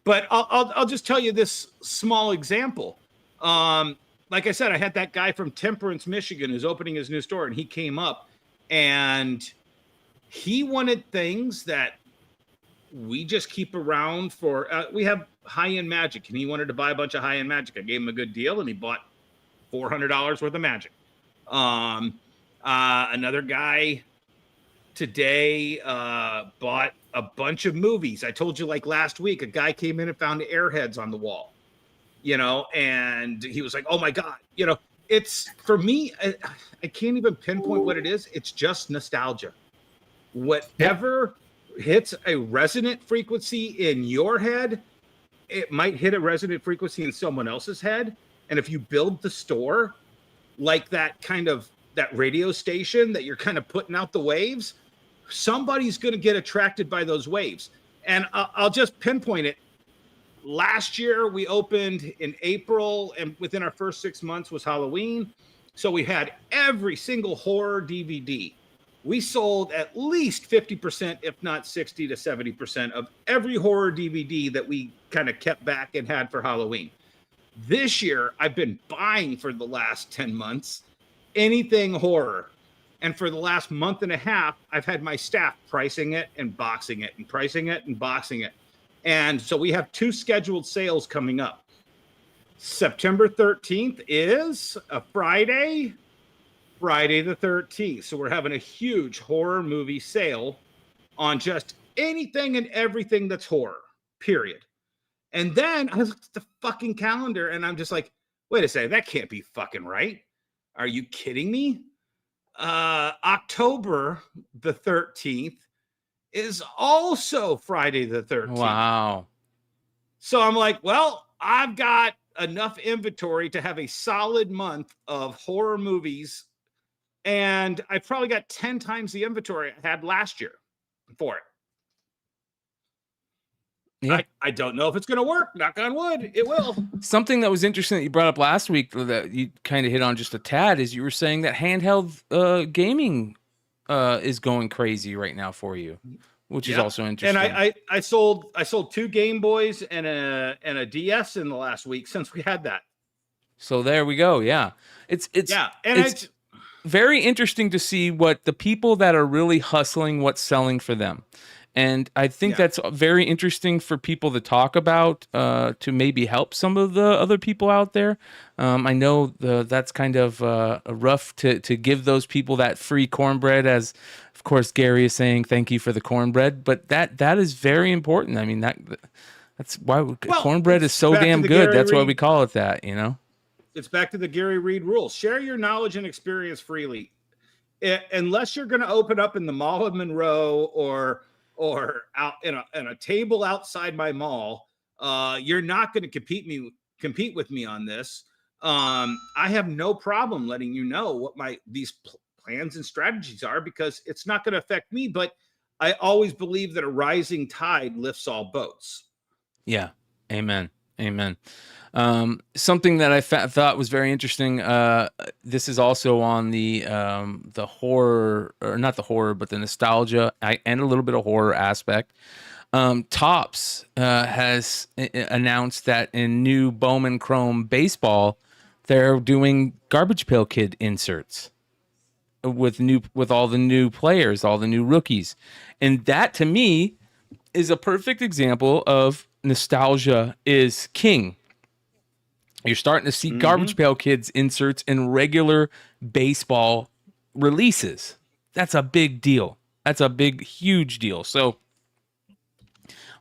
but I'll just tell you this small example. Like I said, I had that guy from Temperance, Michigan, who's opening his new store, and he came up and he wanted things that we just keep around for. We have high-end magic, and he wanted to buy a bunch of high-end magic. I gave him a good deal, and he bought $400 worth of magic. Another guy today bought a bunch of movies. I told you, like last week, a guy came in and found Airheads on the wall, and he was like, oh my God, it's, for me, I can't even pinpoint what it is. It's just nostalgia. Whatever hits a resonant frequency in your head, it might hit a resonant frequency in someone else's head. And if you build the store like that radio station that you're kind of putting out the waves, somebody's going to get attracted by those waves. And I'll just pinpoint it. last year we opened in April, and within our first 6 months was Halloween. So we had every single horror DVD. We sold at least 50%, if not 60 to 70% of every horror DVD that we kind of kept back and had for Halloween. This year, I've been buying for the last 10 months anything horror. And for the last month and a half, I've had my staff pricing it and boxing it and pricing it and boxing it. And so we have 2 scheduled sales coming up. September 13th is a Friday the 13th. So we're having a huge horror movie sale on just anything and everything that's horror, period. And then I looked at the fucking calendar and I'm just like, wait a second, that can't be fucking right. Are you kidding me? October the 13th is also Friday the 13th. Wow. So I'm like, well, I've got enough inventory to have a solid month of horror movies, and I probably got 10 times the inventory I had last year for it. Yeah. I don't know if it's going to work. Knock on wood, it will. Something that was interesting that you brought up last week that you kind of hit on just a tad is you were saying that handheld gaming is going crazy right now for you, which is also interesting. And I sold 2 Game Boys and a DS in the last week since we had that. So there we go. Yeah, it's very interesting to see what the people that are really hustling, what's selling for them. And I think that's very interesting for people to talk about, to maybe help some of the other people out there. I know that's kind of rough to give those people that free cornbread, as of course Gary is saying, thank you for the cornbread. But that is very important. I mean, that's why cornbread is so damn good. That's why we call it that, you know? It's back to the Gary Reed rule. Share your knowledge and experience freely. Unless you're going to open up in the Mall of Monroe or out in a table outside my mall, you're not going to compete with me on this. I have no problem letting you know what these plans and strategies are, because it's not going to affect me. But I always believe that a rising tide lifts all boats. Yeah. Amen. Something that I thought was very interesting. This is also on the horror, or not the horror, but the nostalgia and a little bit of horror aspect. Topps has announced that in new Bowman Chrome baseball, they're doing Garbage Pail Kid inserts with all the new players, all the new rookies, and that to me is a perfect example of nostalgia is king. You're starting to see Garbage Pail Kids inserts in regular baseball releases. That's a big deal. That's a huge deal. So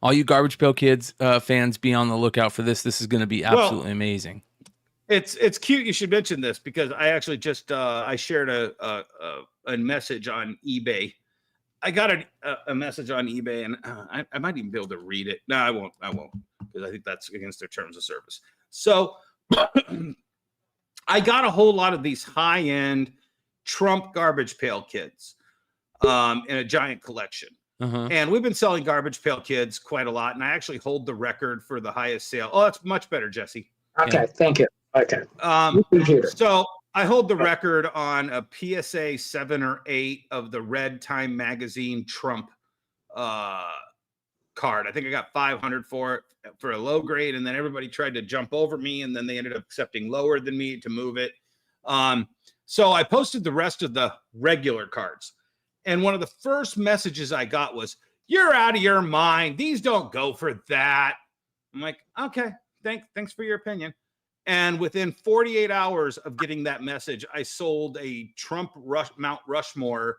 all you Garbage Pail Kids fans, be on the lookout for this. This is going to be absolutely amazing. It's cute you should mention this, because I actually just I shared a message on eBay. I got a message on eBay, and I might even be able to read it. No, I won't, because I think that's against their terms of service. So I got a whole lot of these high-end Trump Garbage Pail Kids in a giant collection. And we've been selling Garbage Pail Kids quite a lot, and I actually hold the record for the highest sale. Oh, that's much better, Jesse. Okay, thank you. Okay. So I hold the record on a PSA 7 or 8 of the Red Time Magazine Trump card. I think I got 500 for it for a low grade, and then everybody tried to jump over me, and then they ended up accepting lower than me to move it. So I posted the rest of the regular cards, and one of the first messages I got was, "You're out of your mind. These don't go for that." I'm like, okay, thanks for your opinion. And within 48 hours of getting that message, I sold a Trump Mount Rushmore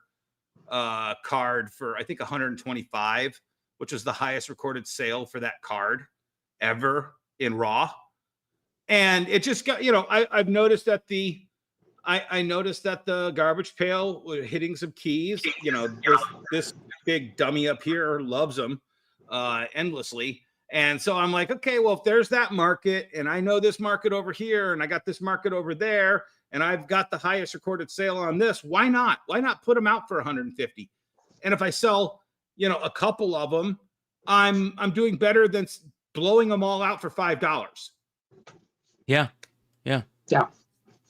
card for, I think, 125, which was the highest recorded sale for that card ever in Raw. And it just got, I've noticed that I noticed that the garbage pail was hitting some keys. This big dummy up here loves them endlessly. And so I'm like, okay, well, if there's that market, and I know this market over here, and I got this market over there, and I've got the highest recorded sale on this, why not? Why not put them out for 150? And if I sell, a couple of them, I'm doing better than blowing them all out for $5. Yeah. Yeah.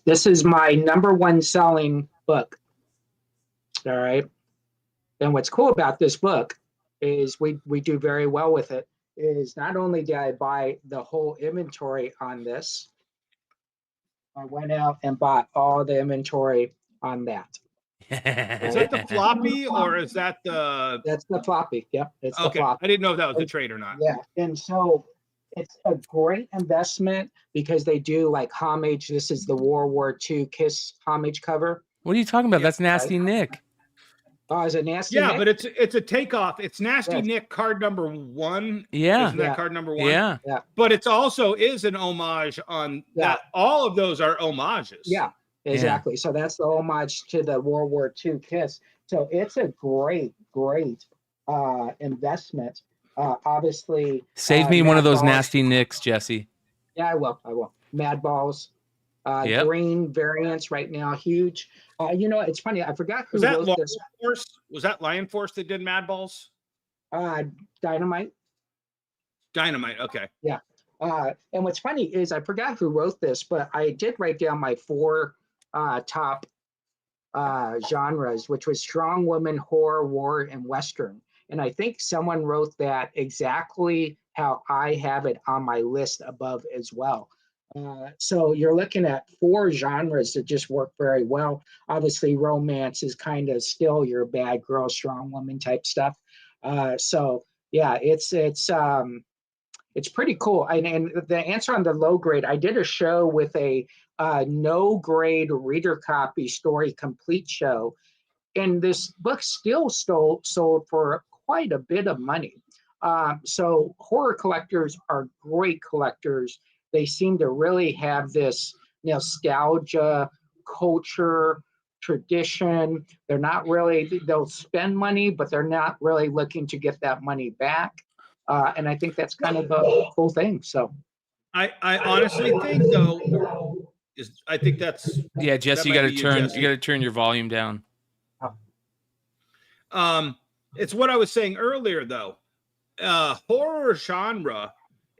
This is my #1 selling book. All right. And what's cool about this book is we do very well with it. Is not only did I buy the whole inventory on this, I went out and bought all the inventory on that. Is that the floppy or is that the? That's the floppy. Yep, it's the Okay, floppy. I didn't know if that was a trade or not. Yeah, and so it's a great investment because they do like homage. This is the World War II Kiss homage cover. What are you talking about? That's Nasty Nick. Oh, is it Nasty Yeah, Nick? but it's a takeoff. It's Nasty Yes. Nick card #1. Yeah. Isn't that Yeah. card #1? Yeah. But it's also is an homage on that. All of those are homages. Yeah, exactly. So that's the homage to the World War II Kiss. So it's a great investment. Obviously, Save me one Mad of those Balls. Nasty Nicks, Jesse. Yeah, I will. Mad Balls. Yep. Green variants right now, huge. It's funny. I forgot who Was that wrote Lion this. Force? Was that Lion Force that did Mad Balls? Dynamite. Dynamite. Okay. Yeah. And what's funny is I forgot who wrote this, but I did write down my 4 top genres, which was strong woman, horror, war, and Western. And I think someone wrote that exactly how I have it on my list above as well. So you're looking at 4 genres that just work very well. Obviously, romance is kind of still your bad girl, strong woman type stuff. So yeah, it's pretty cool. And the answer on the low grade, I did a show with a no grade reader copy story complete show, and this book still sold for quite a bit of money. So horror collectors are great collectors. They seem to really have this nostalgia, culture, tradition. They're not really, they'll spend money, but they're not really looking to get that money back. And I think that's kind of a cool thing. So I honestly think though, I think that's Yeah, Jesse, you might got to be you, turn. Jesse. You got to turn your volume down. It's what I was saying earlier though. Horror genre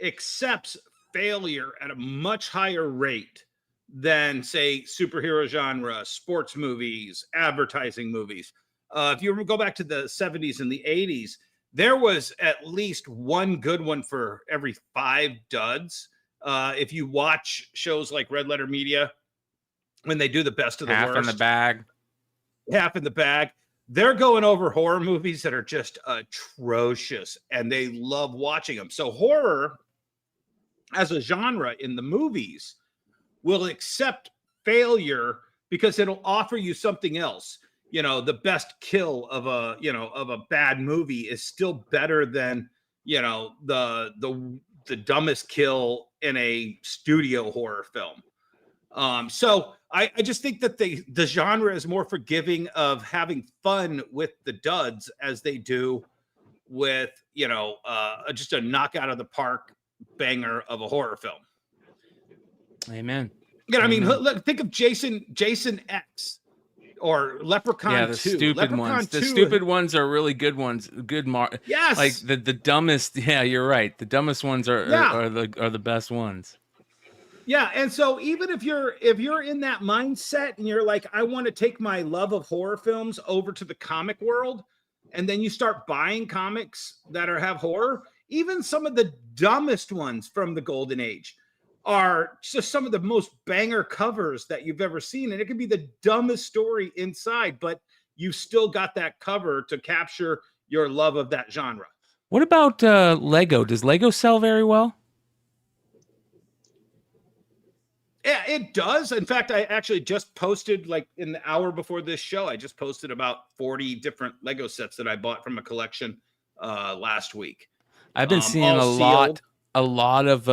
accepts failure at a much higher rate than say superhero genre, sports movies, advertising movies. If you go back to the 70s and the 80s, there was at least one good one for every 5 duds. If you watch shows like Red Letter Media, when they do the best of the Half worst, in the bag. half in the bag, they're going over horror movies that are just atrocious, and they love watching them. So horror as a genre in the movies will accept failure because it'll offer you something else. The best kill of a bad movie is still better than, the dumbest kill in a studio horror film. So I just think that the genre is more forgiving of having fun with the duds as they do with, just a knock out of the park banger of a horror film. Amen. Yeah, I mean, look, think of Jason X or Leprechaun 2. Yeah, the stupid Leprechaun ones. 2, The stupid ones are really good ones. Good Yes. Like the dumbest. Yeah, you're right. The dumbest ones are the best ones. Yeah, and so even if you're in that mindset and you're like, I want to take my love of horror films over to the comic world, and then you start buying comics that have horror, even some of the dumbest ones from the Golden Age are just some of the most banger covers that you've ever seen. And it could be the dumbest story inside, but you've still got that cover to capture your love of that genre. What about Lego? Does Lego sell very well? Yeah, it does. In fact, I actually just posted, like in the hour before this show, I just posted about 40 different Lego sets that I bought from a collection last week. I've been seeing a lot of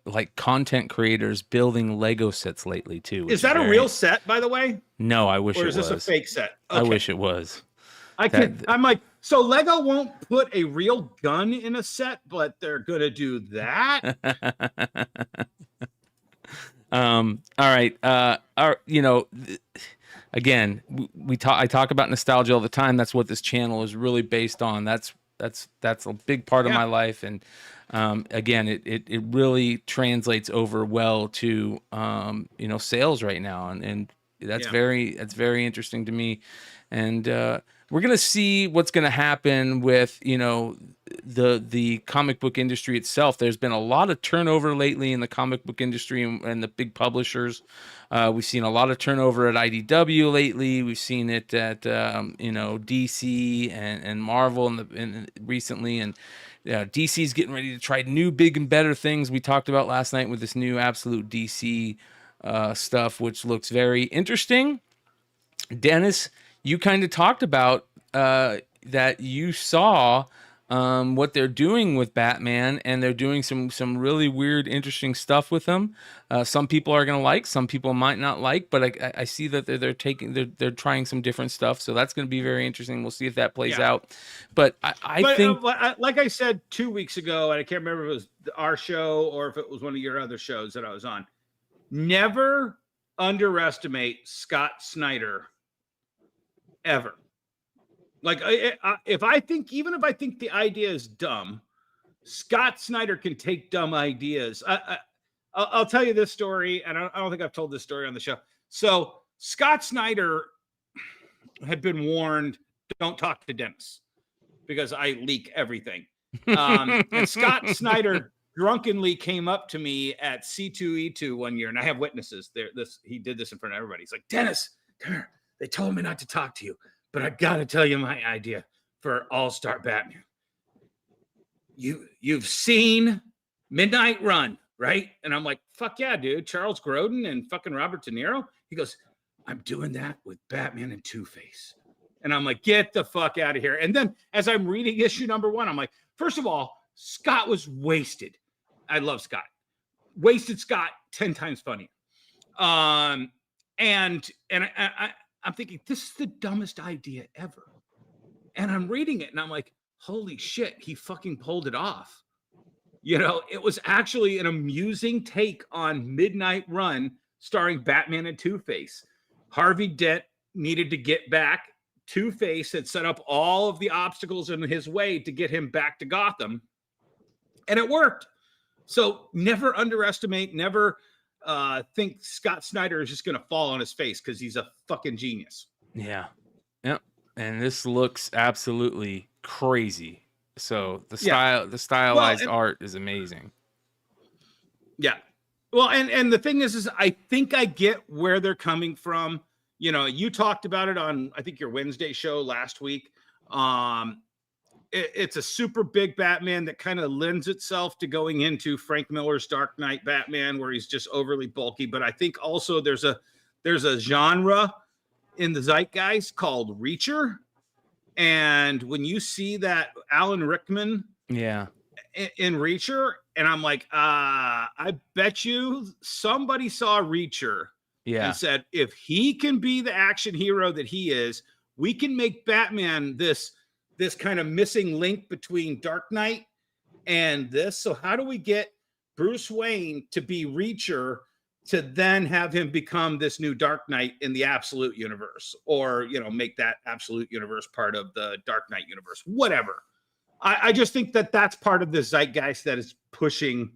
like content creators building Lego sets lately too. Is that a real set, by the way? No, I wish it was. Or is this a fake set? Okay. I wish it was. I'm like, so Lego won't put a real gun in a set, but they're gonna do that. All right. Again, I talk about nostalgia all the time. That's what this channel is really based on. That's a big part of my life. And again, it really translates over well to sales right now, and that's very interesting to me. And we're gonna see what's gonna happen with the comic book industry itself. There's been a lot of turnover lately in the comic book industry and the big publishers. We've seen a lot of turnover at IDW lately. We've seen it at DC and Marvel recently, and DC's getting ready to try new, big, and better things. We talked about last night with this new Absolute DC stuff, which looks very interesting. Dennis, you kind of talked about that you saw what they're doing with Batman, and they're doing some really weird, interesting stuff with him. Some people are going to like, some people might not like, but I see that they're trying some different stuff, so that's going to be very interesting. We'll see if that plays out. But I think, like I said 2 weeks ago, and I can't remember if it was our show or if it was one of your other shows that I was on. Never underestimate Scott Snyder. Ever. Like, if I think the idea is dumb, Scott Snyder can take dumb ideas. I'll tell you this story, and I don't think I've told this story on the show. So Scott Snyder had been warned, don't talk to Dennis because I leak everything. And Scott Snyder drunkenly came up to me at C2E2 one year, and I have witnesses there. He did this in front of everybody. He's like, Dennis, come here. They told me not to talk to you, but I got to tell you my idea for All-Star Batman. You've seen Midnight Run, right? And I'm like, fuck yeah, dude. Charles Grodin and fucking Robert De Niro. He goes, I'm doing that with Batman and Two-Face. And I'm like, get the fuck out of here. And then as I'm reading issue number 1, I'm like, first of all, Scott was wasted. I love Scott. Wasted Scott 10 times funnier. And I'm thinking, this is the dumbest idea ever. And I'm reading it and I'm like, holy shit, he fucking pulled it off. It was actually an amusing take on Midnight Run starring Batman and Two-Face. Harvey Dent needed to get back. Two-Face had set up all of the obstacles in his way to get him back to Gotham. And it worked. So never underestimate, never think Scott Snyder is just going to fall on his face because he's a fucking genius. Yeah. Yep. And this looks absolutely crazy. So the stylized art is amazing. Yeah. Well, and the thing is I think I get where they're coming from. You talked about it on, I think, your Wednesday show last week. It's a super big Batman that kind of lends itself to going into Frank Miller's Dark Knight Batman, where he's just overly bulky. But I think also there's a genre in the zeitgeist called Reacher. And when you see that Alan Rickman in Reacher, and I'm like, I bet you somebody saw Reacher and said, if he can be the action hero that he is, we can make Batman this kind of missing link between Dark Knight and this. So how do we get Bruce Wayne to be Reacher to then have him become this new Dark Knight in the Absolute universe, or, make that Absolute universe part of the Dark Knight universe, whatever. I just think that that's part of the zeitgeist that is pushing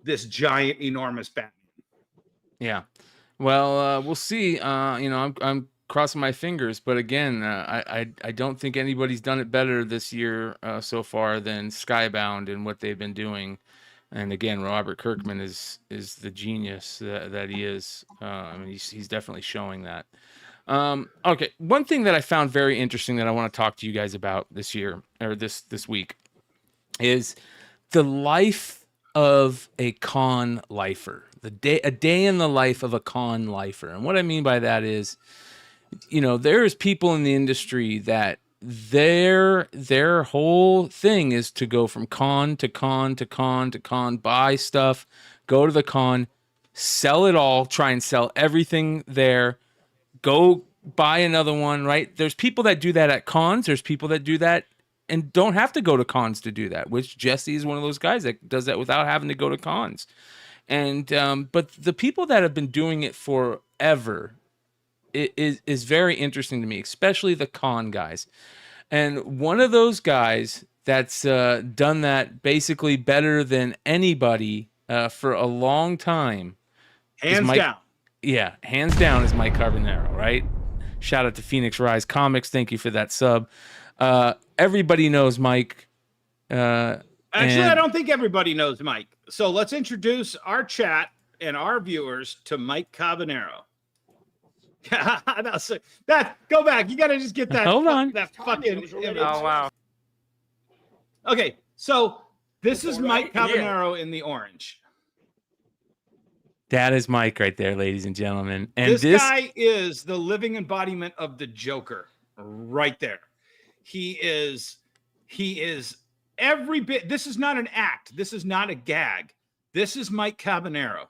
this giant, enormous Batman. Yeah. Well, we'll see. I'm crossing my fingers, but again, I don't think anybody's done it better this year so far than Skybound and what they've been doing. And again, Robert Kirkman is the genius that he is. He's definitely showing that. Okay, one thing that I found very interesting that I want to talk to you guys about this year, or this week, is the life of a con lifer. A day in the life of a con lifer. And what I mean by that is, there's people in the industry that their whole thing is to go from con to con to con to con, buy stuff, go to the con, sell it all, try and sell everything there, go buy another one, right? There's people that do that at cons. There's people that do that and don't have to go to cons to do that, which Jesse is one of those guys that does that without having to go to cons. And but the people that have been doing it forever, it is very interesting to me, especially the con guys. And one of those guys that's done that basically better than anybody for a long time. Hands Mike, down. Yeah, hands down is Mike Carbonaro, right? Shout out to Phoenix Rise Comics. Thank you for that sub. Everybody knows Mike. Actually, I don't think everybody knows Mike. So let's introduce our chat and our viewers to Mike Carbonaro. That go back. You got to just get that. Hold on. That fucking image. Oh wow. Okay, so this is Mike Carbonaro in the orange. That is Mike right there, ladies and gentlemen. And this guy is the living embodiment of the Joker right there. He is every bit. This is not an act. This is not a gag. This is Mike Carbonaro.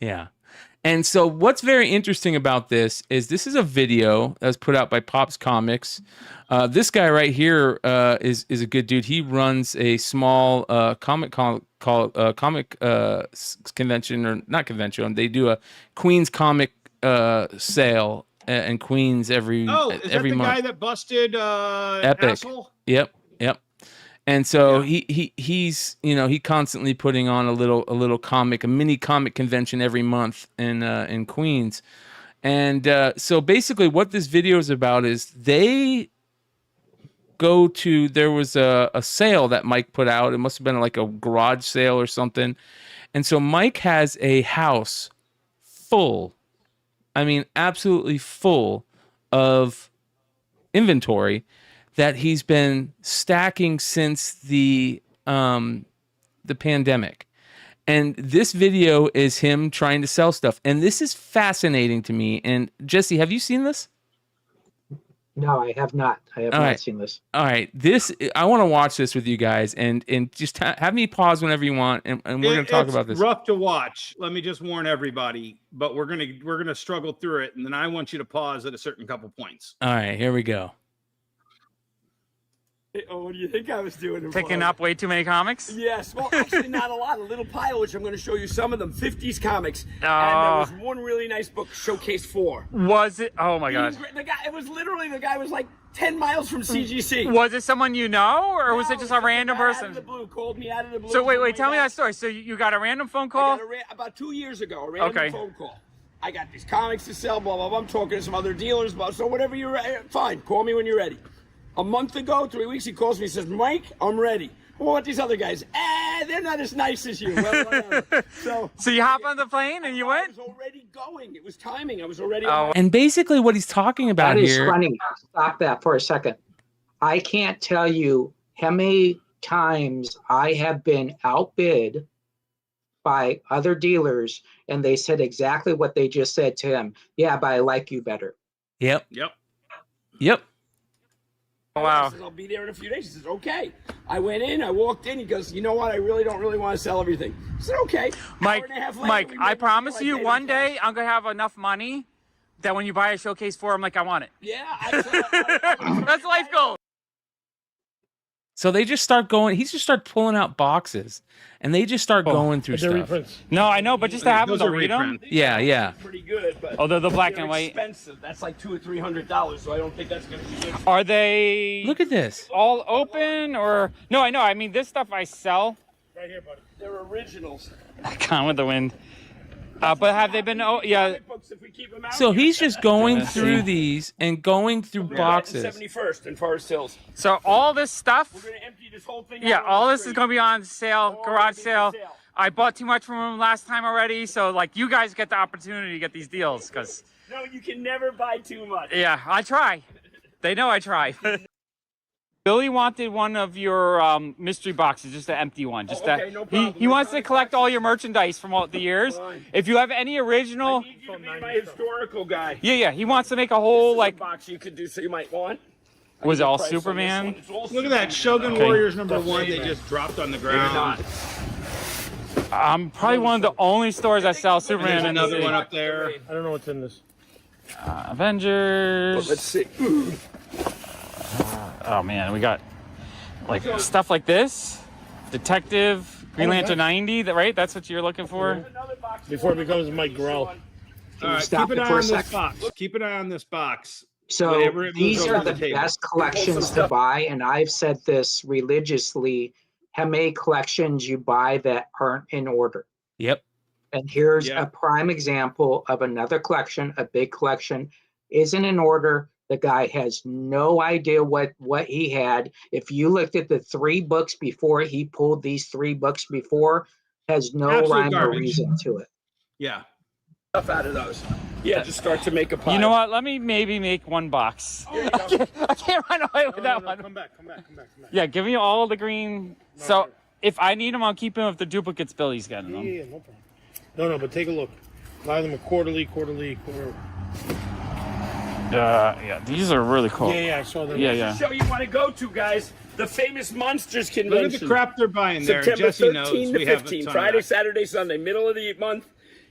Yeah. And so what's very interesting about this is a video that was put out by Pops Comics. This guy right here is a good dude. He runs a small comic convention, or not convention. They do a Queens comic sale in Queens every month. The guy that busted Epic? Asshole? Yep. And so he's he constantly putting on a mini comic convention every month in Queens. And so basically what this video is about is there was a sale that Mike put out. It must have been like a garage sale or something. And so Mike has a house full, absolutely full of inventory that he's been stacking since the pandemic. And this video is him trying to sell stuff. And this is fascinating to me. And Jesse, have you seen this? No, I have not. I have not seen this. All right. I want to watch this with you guys, and just have me pause whenever you want, and we're going to talk about this. It's rough to watch. Let me just warn everybody, but we're going to struggle through it, and then I want you to pause at a certain couple points. All right, here we go. Oh, what do you think I was doing? Picking up way too many comics? Yes. Well, actually, not a lot. A little pile, which I'm going to show you some of them. 50s comics. Oh. And there was one really nice book, Showcase 4. Was it? Oh, my God. The guy was like 10 miles from CGC. Was it someone you know, or was it just a random person? Out of the blue, called me out of the blue. So, wait, tell me that story. So, you got a random phone call? About 2 years ago, a random phone call. I got these comics to sell, blah, blah, blah. I'm talking to some other dealers, so whatever you're ready, fine. Call me when you're ready. A month ago, 3 weeks, he calls me and says, Mike, I'm ready. Well, what these other guys? They're not as nice as you. Well, whatever. So you hop on the plane and you went? I was already going. It was timing. I was already And basically what he's talking about That is here... funny. Stop that for a second. I can't tell you how many times I have been outbid by other dealers, and they said exactly what they just said to him. Yeah, but I like you better. Yep. Oh, wow. He says, I'll be there in a few days. He says, okay. I went in, I walked in. He goes, you know what? I don't really want to sell everything. I said, okay. Mike, I promise you one day I'm going to have enough money that when you buy a Showcase 4, I'm like, I want it. Yeah. That's life goal. So they just start going, he just starts pulling out boxes, and they just start going through stuff. Reprints. No, I know, but just to have them to read them. Yeah. Pretty good, but they're the black and white. Expensive. That's like $200 or $300, so I don't think that's going to be good. Are they? Look at this. All open or no? I know. I mean, this stuff I sell. Right here, buddy. They're originals. Gone with the wind. But have they been? Oh, yeah. So he's just going through these and going through boxes. 71st in Forest Hills. So all this stuff. We're going to empty this whole thing. Yeah, all this is going to be on sale, garage sale. I bought too much from them last time already, so like you guys get the opportunity to get these deals because. No, you can never buy too much. Yeah, I try. They know I try. Billy wanted one of your mystery boxes, just an empty one. Just okay, no problem. He wants to collect all your merchandise from all the years. Fine. If you have any original, I need you to be my historical guy. Yeah. He wants to make a whole like box you could do, so you might want. Was it all Superman? Look at that Shogun Warriors #1 they just dropped on the ground. I'm probably one of the only stores that sell Superman. There's another one up there. I don't know what's in this. Avengers. Let's see. Oh man, we got like stuff like this. Detective, Green Lantern 90, right? That's what you're looking for? Before it becomes Mike Grell. All right, keep an eye on this box. Keep an eye on this box. So Whenever it moves these over are the table. best collections to buy, and I've said this religiously. How many collections you buy that aren't in order? Yep. And here's Yeah. a prime example of another collection, a big collection, isn't in order. The guy has no idea what he had. If you looked at the 3 books before, he pulled these 3 books before, has no Absolute rhyme or garbage. reason to it. Yeah. Stuff out of those. Yeah, just start to make a pile. You know what? Let me maybe make 1 box. I can't run away with that one. Come back. Yeah, give me all the green. So if I need them, I'll keep them. If the duplicates, Billy's getting them. Yeah, no problem. No, but take a look. A lot of them are quarterly. Yeah, these are really cool. Yeah, I saw them. Yeah. Show you want to go to, guys. The famous Monsters Look Convention. at the crap they're buying there. September Jesse knows 13 we to have a 15. ton Friday, of that. Saturday, Sunday, middle of the month.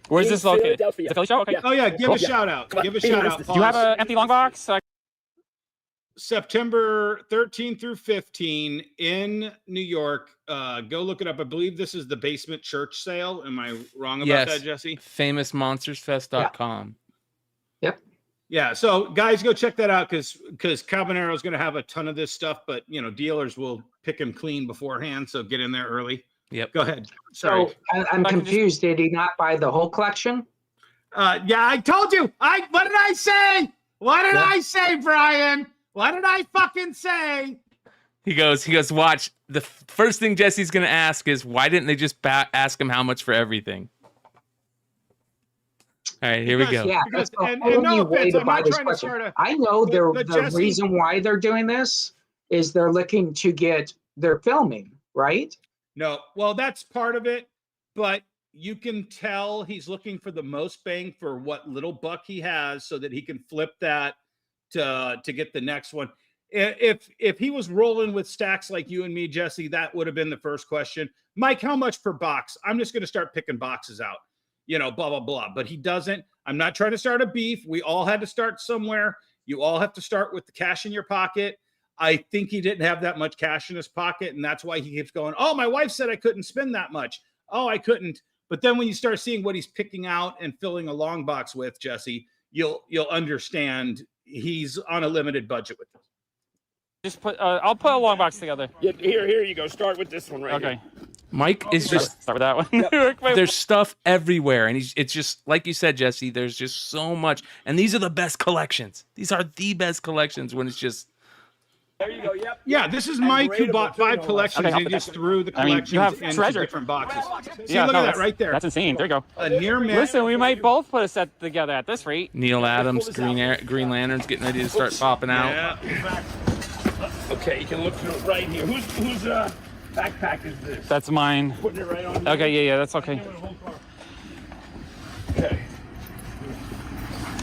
Where's in this located? Philadelphia. The Philly show? Okay. Yeah. Oh yeah, give Cool. a shout out. Come on. Give a Hey, shout what out. is Do you have an empty long box? September 13 through 15 in New York. Go look it up. I believe this is the Basement Church sale. Am I wrong about that, Jesse? FamousMonstersFest.com. Yep. Yeah. So guys, go check that out because Cabanero is going to have a ton of this stuff, but dealers will pick him clean beforehand. So get in there early. Yep. Go ahead. Sorry. So I'm confused. Did he not buy the whole collection? Yeah, I told you. What did I say? What did I say, Brian? What did I fucking say? He goes, watch. The first thing Jesse's going to ask is, why didn't they just ask him how much for everything? All right, here we go. Yeah, that's the only way to buy this question. I know the reason why they're doing this is they're looking to get their filming, right? No, well, that's part of it, but you can tell he's looking for the most bang for what little buck he has so that he can flip that to get the next one. If he was rolling with stacks like you and me, Jesse, that would have been the first question. Mike, how much per box? I'm just going to start picking boxes out, blah, blah, blah. But he doesn't. I'm not trying to start a beef. We all had to start somewhere. You all have to start with the cash in your pocket. I think he didn't have that much cash in his pocket, and that's why he keeps going, oh, my wife said I couldn't spend that much. Oh, I couldn't. But then when you start seeing what he's picking out and filling a long box with, Jesse, you'll understand he's on a limited budget with this. Just I'll put a long box together. Yeah, here you go. Start with this one right here. Mike is just start with that one. Yep. There's stuff everywhere, and it's just like you said, Jesse. There's just so much, and these are the best collections. These are the best collections when it's just. There you go. Yep. Yeah, this is Mike who bought 5 collections and he just threw the collections you have into treasure. different boxes. See, Yeah, look no, at that right there. That's insane. There you go. A near miss. Listen, we might both put a set together at this rate. Neil Adams, Green Lantern's getting ready to start popping out. Yeah. Okay, you can look through it right here. Whose backpack is this? That's mine. Putting it right on. Okay, yeah, that's okay. Okay.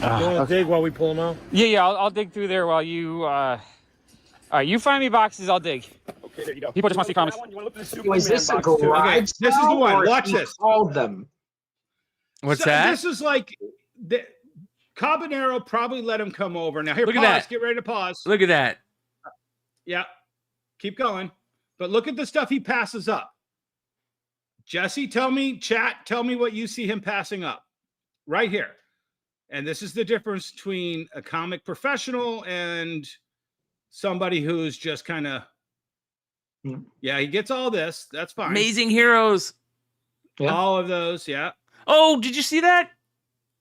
You want to dig while we pull them out? Yeah, I'll dig through there while you. All right, you find me boxes, I'll dig. Okay, there you go. People just want to see comics. You want to look at the Was this a Superman box, too? garage? Okay, this is the sale, one. or Watch he this. Called them. What's So that? This is like the Cabanero probably let him come over. Now here, Look at pause. that. Get ready to pause. Look at that. Yeah, keep going. But look at the stuff he passes up. Jesse, tell me what you see him passing up right here. And this is the difference between a comic professional and somebody who's just kind of, yeah, he gets all this. That's fine. Amazing Heroes. Yeah. All of those. Yeah. Oh, did you see that?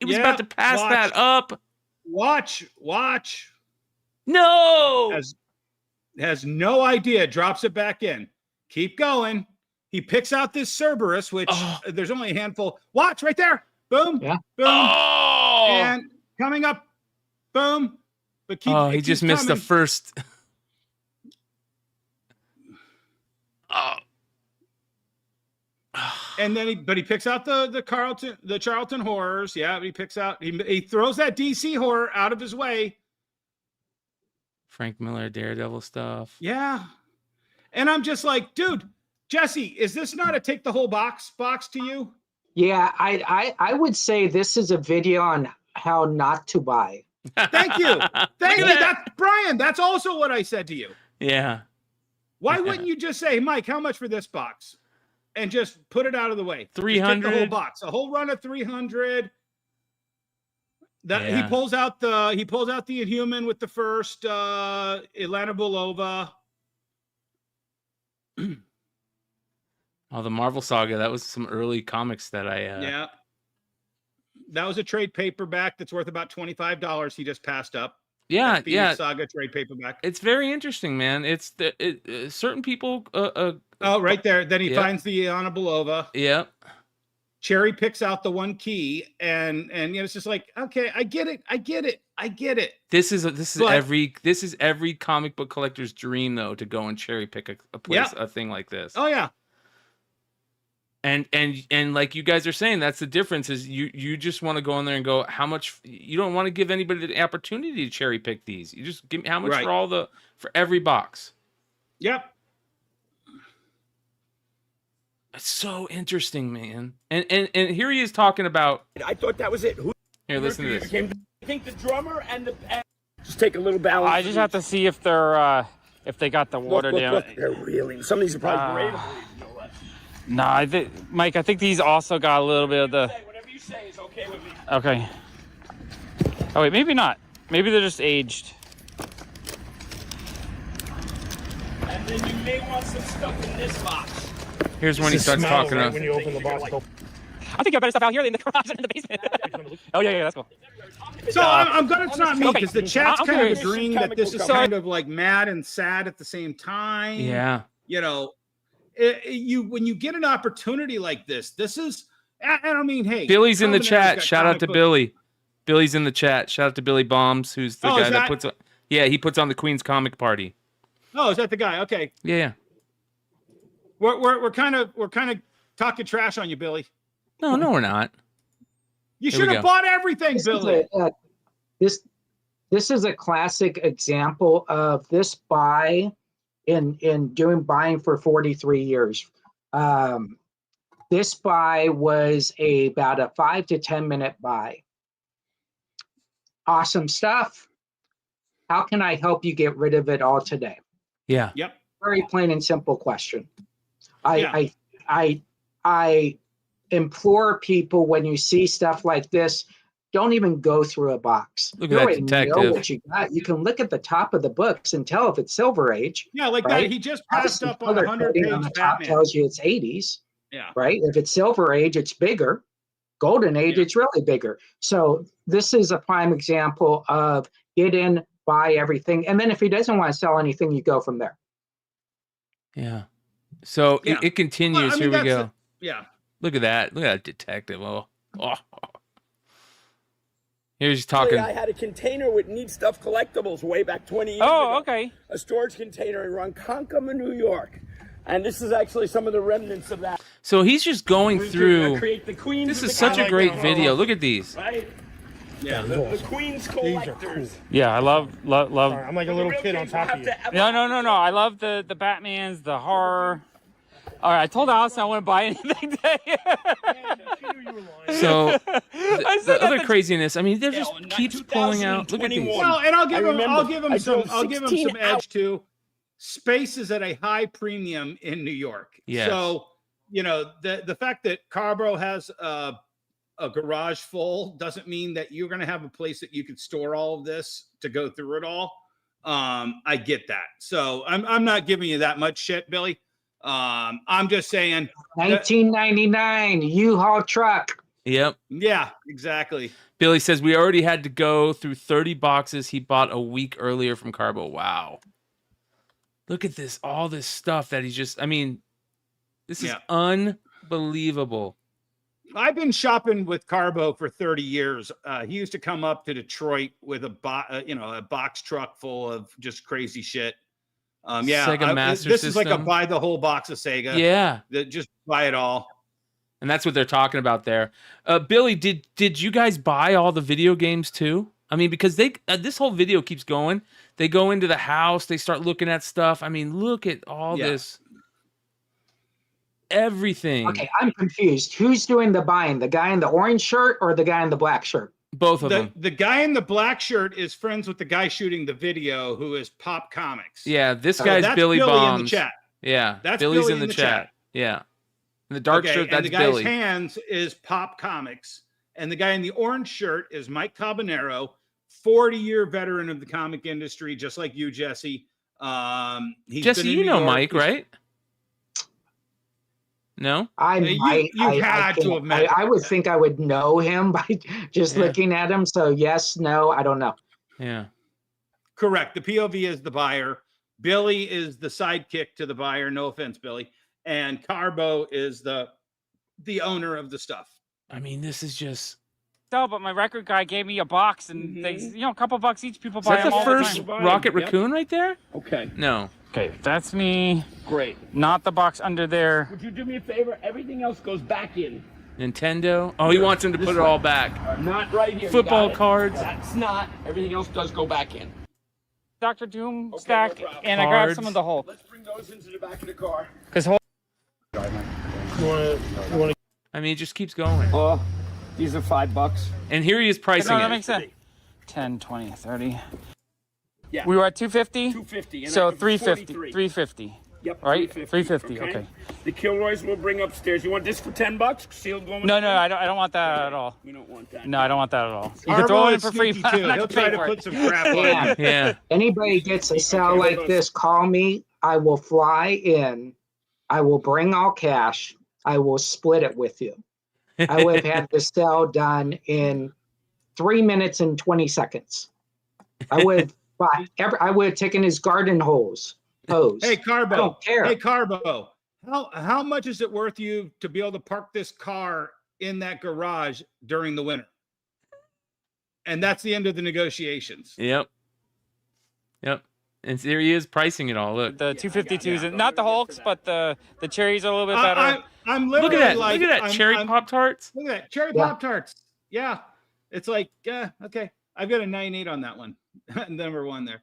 It was about to pass that up. Watch. No. Has no idea. Drops it back in. Keep going. He picks out this Cerberus, which there's only a handful. Watch right there. Boom. Yeah. Boom. Oh. And coming up. Boom. But he just missed the first. And then he picks out the Charlton horrors. Yeah, he picks out he throws that DC horror out of his way. Frank Miller Daredevil stuff. Yeah. And I'm just like, dude, Jesse, is this not a take the whole box to you? Yeah, I would say this is a video on how not to buy. Thank you. Thank you. That's Brian. That's also what I said to you. Yeah. Why wouldn't you just say, Mike, how much for this box? And just put it out of the way. 300. The whole box. A whole run of 300. That he pulls out the Inhuman with the first Ilana Belova. Oh, the Marvel Saga. That was some early comics that I Yeah. That was a trade paperback that's worth about $25. He just passed up. Yeah, Phoenix yeah. Saga trade paperback. It's very interesting, man. It's certain people oh, right there. Then he finds the Ilana Belova. Yep. Cherry picks out the one key, and it's just like, okay, I get it. This is every comic book collector's dream, though, to go and cherry pick a thing like this. Oh yeah. And like you guys are saying, that's the difference. Is you just want to go in there and go, how much? You don't want to give anybody the opportunity to cherry pick these. You just give me how much for every box. Yep. It's so interesting, man. And here he is talking about. I thought that was it. Here, listen to this. I think the drummer and just take a little balance. I just have to see if they're if they got the water down. Look, they're really. Some of these are probably gradable. No, I think Mike. I think these also got a little bit of the. Whatever you say is okay with me. Okay. Oh wait, maybe not. Maybe they're just aged. And then you may want some stuff in this box. Here's when he starts talking. When you open the box. I think you have better stuff out here in the garage and in the basement. Oh yeah, that's cool. So I'm gonna. It's not me because the chat's kind of agreeing that this is kind of like mad and sad at the same time. Yeah. You know, when you get an opportunity like this is. I mean, hey, Billy's in the chat. Shout out to Billy. Billy's in the chat. Shout out to Billy Bombs, who's the guy that puts on. Yeah, he puts on the Queen's Comic Party. Oh, is that the guy? Okay. Yeah. We're kind of talking trash on you, Billy. No, we're not. You should have bought everything, Billy. This is a classic example of this buy in doing buying for 43 years. This buy was about a 5 to 10 minute buy. Awesome stuff. How can I help you get rid of it all today? Yeah. Yep. Very plain and simple question. I implore people, when you see stuff like this, don't even go through a box. Look at that detective. Know what you got. You can look at the top of the books and tell if it's Silver Age. Yeah, like right? that. He just passed up on 100-page on the top Batman. tells you it's 80s. Yeah. Right. If it's Silver Age, it's bigger. Golden Age, it's really bigger. So this is a prime example of get in, buy everything, and then if he doesn't want to sell anything, you go from there. Yeah. So it continues. Well, I mean, here we go. Yeah. Look at that. Look at that detective. Oh. Here's talking. I had a container with Neat Stuff Collectibles way back 20 years ago. Oh, okay. A storage container in Ronkonkoma, New York. And this is actually some of the remnants of that. So he's just going through. Create the Queens. This is such a great video. Look at these. Right? Yeah, the Queens collectors. Cool. Yeah, I love. Sorry, I'm like a little kid on top of you. No. I love the Batmans, the horror. All right, I told Allison I wouldn't buy anything today. So the other craziness. I mean, there just keeps pulling out. Look at these. Well, and I'll give him some edge too. Space is at a high premium in New York. Yes. So, the fact that Carbo has a garage full doesn't mean that you're going to have a place that you could store all of this to go through it all. I get that. So I'm not giving you that much shit, Billy. I'm just saying 1999 U-Haul truck. Yep. Yeah, exactly. Billy says we already had to go through 30 boxes he bought a week earlier from Carbo. Wow. Look at this, all this stuff that he's just, I mean, this is unbelievable. I've been shopping with Carbo for 30 years. He used to come up to Detroit with a box truck full of just crazy shit. Sega Master this System. is like a buy the whole box of Sega. Yeah. Just buy it all. And that's what they're talking about there. Billy, did you guys buy all the video games too? I mean, because this whole video keeps going. They go into the house. They start looking at stuff. I mean, look at all this. Everything. Okay, I'm confused. Who's doing the buying? The guy in the orange shirt or the guy in the black shirt? Both of them. The guy in the black shirt is friends with the guy shooting the video, who is Pop Comics. Yeah, this guy's Billy Bombs. In the chat. Yeah, that's Billy's Billy in the chat. Yeah, in the dark shirt, that's and the guy's Billy. hands is Pop Comics, And the guy in the orange shirt is Mike Cabanero, 40-year veteran of the comic industry, just like you, Jesse. Jesse, you know Mike, right? No, I might. You had to have met. I would think I would know him by just looking at him. So yes, no, I don't know. Yeah, correct. The POV is the buyer. Billy is the sidekick to the buyer. No offense, Billy. And Carbo is the owner of the stuff. I mean, this is just. No, but my record guy gave me a box, and they, a couple bucks each. People Is buy that them the all first the time. Rocket Raccoon right there? Okay. No. Okay, that's me. Great. Not the box under there. Would you do me a favor? Everything else goes back in. Nintendo. Oh, he wants him to put it all back. Not right here. Football cards. That's not. Everything else does go back in. Dr. Doom Okay, stack, no problem. and I grabbed Cards. some of the Hulk. Let's bring those into the back of the car. Because Hulk. You want to? I mean, it just keeps going. These are $5. And here he is pricing No, it. that makes sense. 10, 20, 30. Yeah. We were at 250. 250. And So I give you 350. 43. 350. Yep. Right? 350. Okay. The Kilroys we'll bring upstairs. You want this for $10? Sealed going. No, I don't want that at all. We don't want that. No, I don't want that at all. You Carbo can throw it in is for free. sneaky, But I'm too. not He'll gonna try pay to for put it. some crap on Yeah. it. Yeah. Anybody gets a sale like this, call me. I will fly in. I will bring all cash. I will split it with you. I would have had the sale done in 3 minutes and 20 seconds. I would have taken his garden hose. Hey, Carbo. I don't care. Hey, Carbo. How much is it worth you to be able to park this car in that garage during the winter? And that's the end of the negotiations. Yep. And there he is pricing it all. Look. The 252s, and not the Hulks, but the cherries are a little bit better. I'm Look literally at that. like, Look at that. Cherry Pop-Tarts. Look at that. Cherry Pop-Tarts. Yeah. It's like, yeah, okay. I've got a 9.8 on that one. Number one there.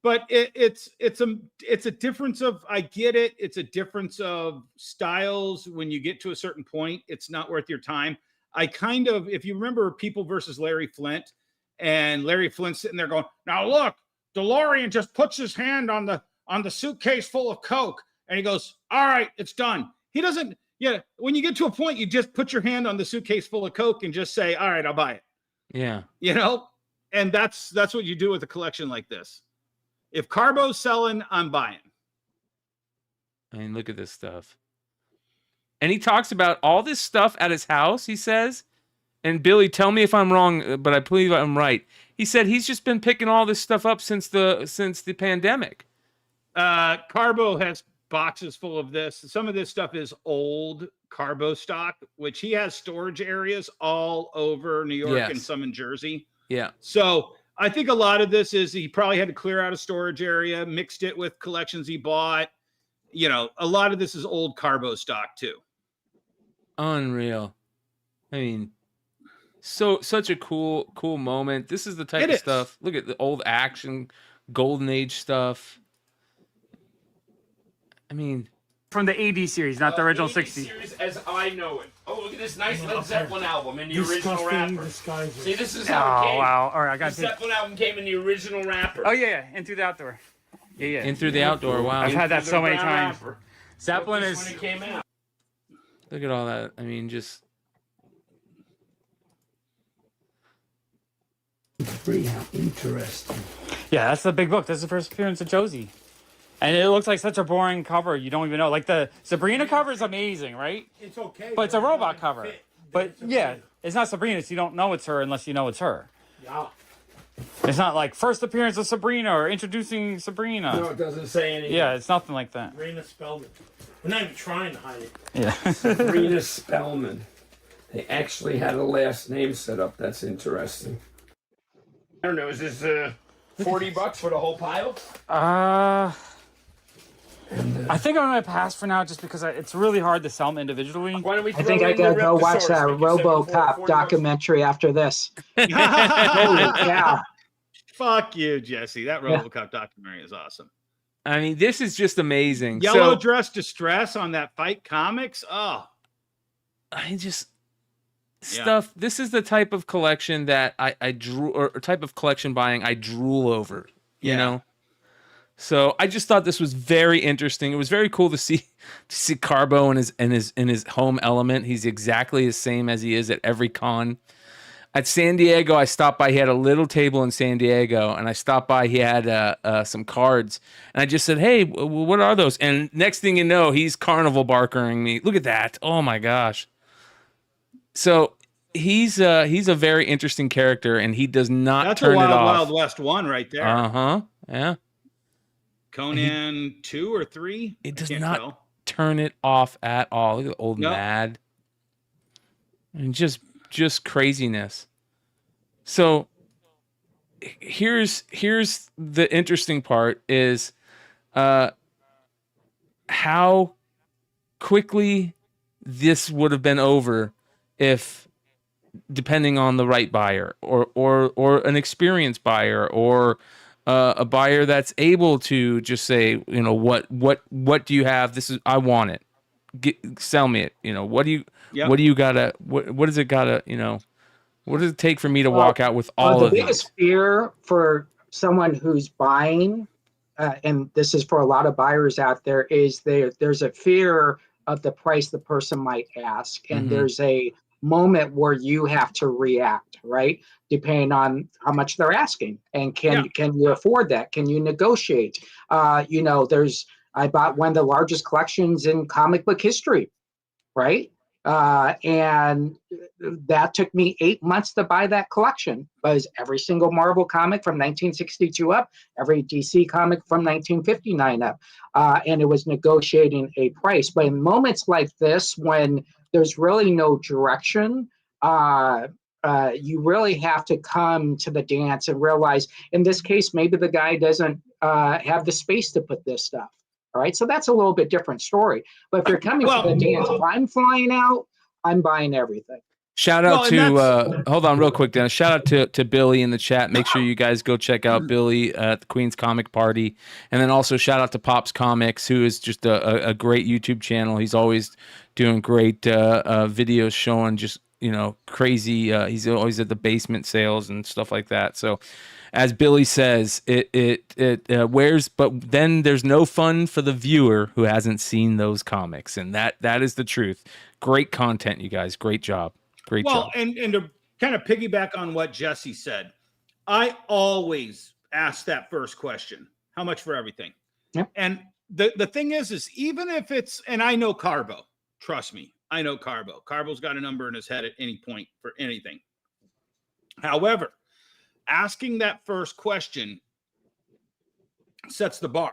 But it's a difference of, I get it. It's a difference of styles. When you get to a certain point, it's not worth your time. I kind of, if you remember People versus Larry Flint, and Larry Flint's sitting there going, now look, DeLorean just puts his hand on the suitcase full of Coke, and he goes, all right, it's done. He doesn't, when you get to a point, you just put your hand on the suitcase full of Coke and just say, all right, I'll buy it. Yeah. And that's what you do with a collection like this. If Carbo's selling, I'm buying. I mean, look at this stuff. And he talks about all this stuff at his house, he says. And Billy, tell me if I'm wrong, but I believe I'm right. He said he's just been picking all this stuff up since the pandemic. Carbo has boxes full of this. Some of this stuff is old Carbo stock, which he has storage areas all over New York and some in Jersey. Yeah. So I think a lot of this is he probably had to clear out a storage area, mixed it with collections he bought. A lot of this is old Carbo stock too. Unreal. I mean, such a cool moment. This is the type of stuff. Look at the old action, golden age stuff. I mean, From the 80 series, not the original 60 60. series as I know it. Oh, look at this nice Led Zeppelin album in the original wrapper. See, this is how it came. Oh, wow. All right, I got The Zeppelin album came in the original wrapper. Oh, yeah. In Through the Outdoor. Yeah. In Through the Outdoor. Wow. I've had that so many times. Wrapper. Zeppelin This is... when it came out. Look at all that. I mean, just. Pretty interesting. Yeah, that's the big book. That's the first appearance of Josie. And it looks like such a boring cover. You don't even know. Like the Sabrina cover is amazing, right? It's okay. But it's a robot cover. But yeah, it's not Sabrina, so you don't know it's her unless you know it's her. Yeah. It's not like first appearance of Sabrina or introducing Sabrina. No, it doesn't say anything. Yeah, it's nothing like that. Sabrina Spellman. We're not even trying to hide it. Yeah. Sabrina Spellman. They actually had a last name set up. That's interesting. I don't know. Is this $40 for the whole pile? I think I'm gonna pass for now, just because it's really hard to sell them individually. Why don't we? I think I gotta go watch that RoboCop documentary after this. Holy cow. Fuck you, Jesse. That RoboCop documentary is awesome. I mean, this is just amazing. Yellow Dress Distress on that Fight Comics. Oh, I just stuff. This is the type of collection that I drool, or type of collection buying I drool over. You know, So I just thought this was very interesting. It was very cool to see Carbo in his home element. He's exactly the same as he is at every con. At San Diego, I stopped by. He had a little table in San Diego, and I stopped by. He had some cards, and I just said, "Hey, what are those?" And next thing you know, he's carnival barkering me. Look at that! Oh my gosh! So he's a very interesting character, and he does not That's turn a Wild it off. Wild West 1 right there. Yeah. Conan 2 or 3. It does not turn it off at all. Look at the old Mad, and just craziness. So here's the interesting part is how quickly this would have been over if, depending on the right buyer or an experienced buyer or a buyer that's able to just say, you know, what do you have? This is, I want it. Sell me it. You know, what do you gotta, what does it gotta, you know, what does it take for me to walk out with all of these? The biggest fear for someone who's buying, and this is for a lot of buyers out there, is there's a fear of the price the person might ask. And there's a moment where you have to react, right? Depending on how much they're asking. And can you afford that? Can you negotiate? You know, I bought one of the largest collections in comic book history, right? And that took me 8 months to buy that collection. Because every single Marvel comic from 1962 up, every DC comic from 1959 up, and it was negotiating a price. But in moments like this, when there's really no direction, you really have to come to the dance and realize, in this case, maybe the guy doesn't have the space to put this stuff. All right, so that's a little bit different story. But if you're coming to the dance, if I'm flying out, I'm buying everything. Shout out to hold on real quick, Dennis. Shout out to Billy in the chat. Make sure you guys go check out Billy at the Queen's Comic Party, and then also shout out to Pops Comics, who is just a great YouTube channel. He's always doing great videos showing just, you know, crazy. He's always at the basement sales and stuff like that. So, as Billy says, it wears, but then there's no fun for the viewer who hasn't seen those comics, and that is the truth. Great content, you guys. Great job. Great job. And to kind of piggyback on what Jesse said, I always ask that first question: how much for everything? Yep. And the thing is even if it's, and I know Carbo, trust me, I know Carbo. Carbo's got a number in his head at any point for anything. However, asking that first question sets the bar.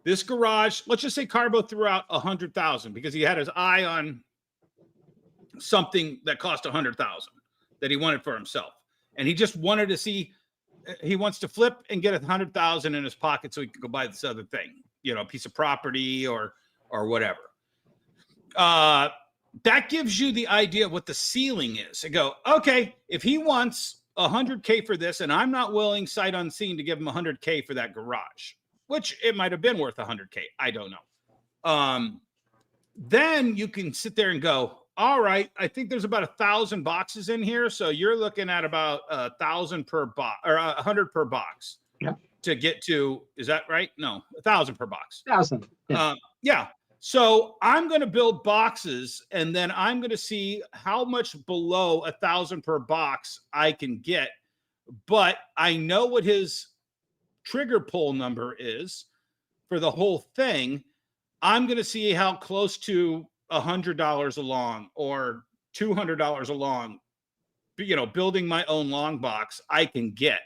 This garage, let's just say Carbo threw out 100,000 because he had his eye on something that cost 100,000 that he wanted for himself. And he just wanted to see, he wants to flip and get 100,000 in his pocket so he can go buy this other thing, you know, a piece of property or whatever. That gives you the idea of what the ceiling is. And go, okay, if he wants 100K for this, and I'm not willing sight unseen to give him 100K for that garage, which it might have been worth 100K. I don't know. Then you can sit there and go, all right, I think there's about 1,000 boxes in here. So you're looking at about 1,000 per box or 100 per box to get to, is that right? No, 1,000 per box. 1,000. Yeah. So I'm going to build boxes, and then I'm going to see how much below 1,000 per box I can get. But I know what his trigger pull number is for the whole thing. I'm going to see how close to $100 along or $200 along, you know, building my own long box I can get.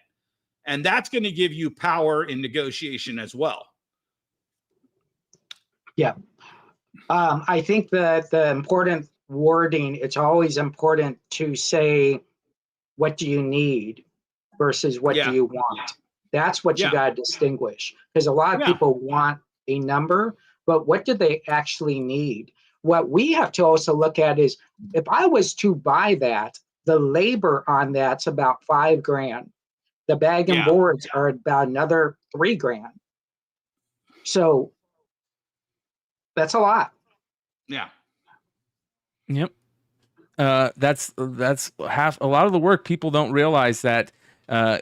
And that's going to give you power in negotiation as well. Yeah. I think that the important wording, it's always important to say, what do you need versus what do you want? That's what you got to distinguish, because a lot of people want a number, but what do they actually need? What we have to also look at is, if I was to buy that, the labor on that's about $5,000. The bag and boards are about another $3,000. So that's a lot. Yeah. Yep. That's half. A lot of the work, people don't realize that,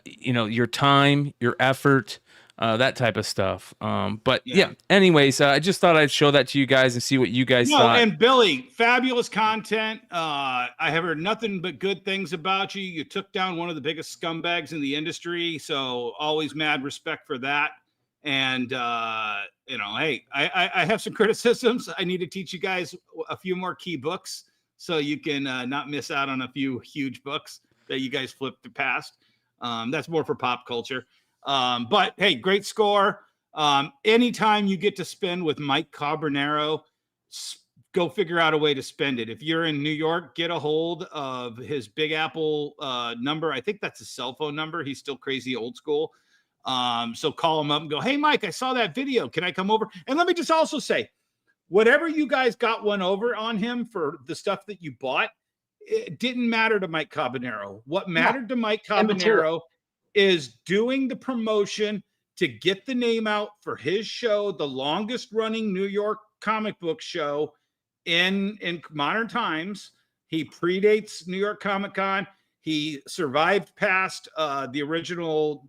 you know, your time, your effort, that type of stuff. But yeah, anyways, I just thought I'd show that to you guys and see what you guys thought. And Billy, fabulous content. I have heard nothing but good things about you. You took down one of the biggest scumbags in the industry, so always mad respect for that. And hey, I have some criticisms. I need to teach you guys a few more key books so you can not miss out on a few huge books that you guys flipped past. That's more for pop culture. But hey, great score. Anytime you get to spend with Mike Carbonaro, go figure out a way to spend it. If you're in New York, get a hold of his Big Apple number. I think that's his cell phone number. He's still crazy old school. So call him up and go, hey, Mike, I saw that video. Can I come over? And let me just also say, whatever you guys got one over on him for the stuff that you bought, it didn't matter to Mike Carbonaro. What mattered to Mike Carbonaro is doing the promotion to get the name out for his show, the longest running New York comic book show in modern times. He predates New York Comic Con. He survived past the original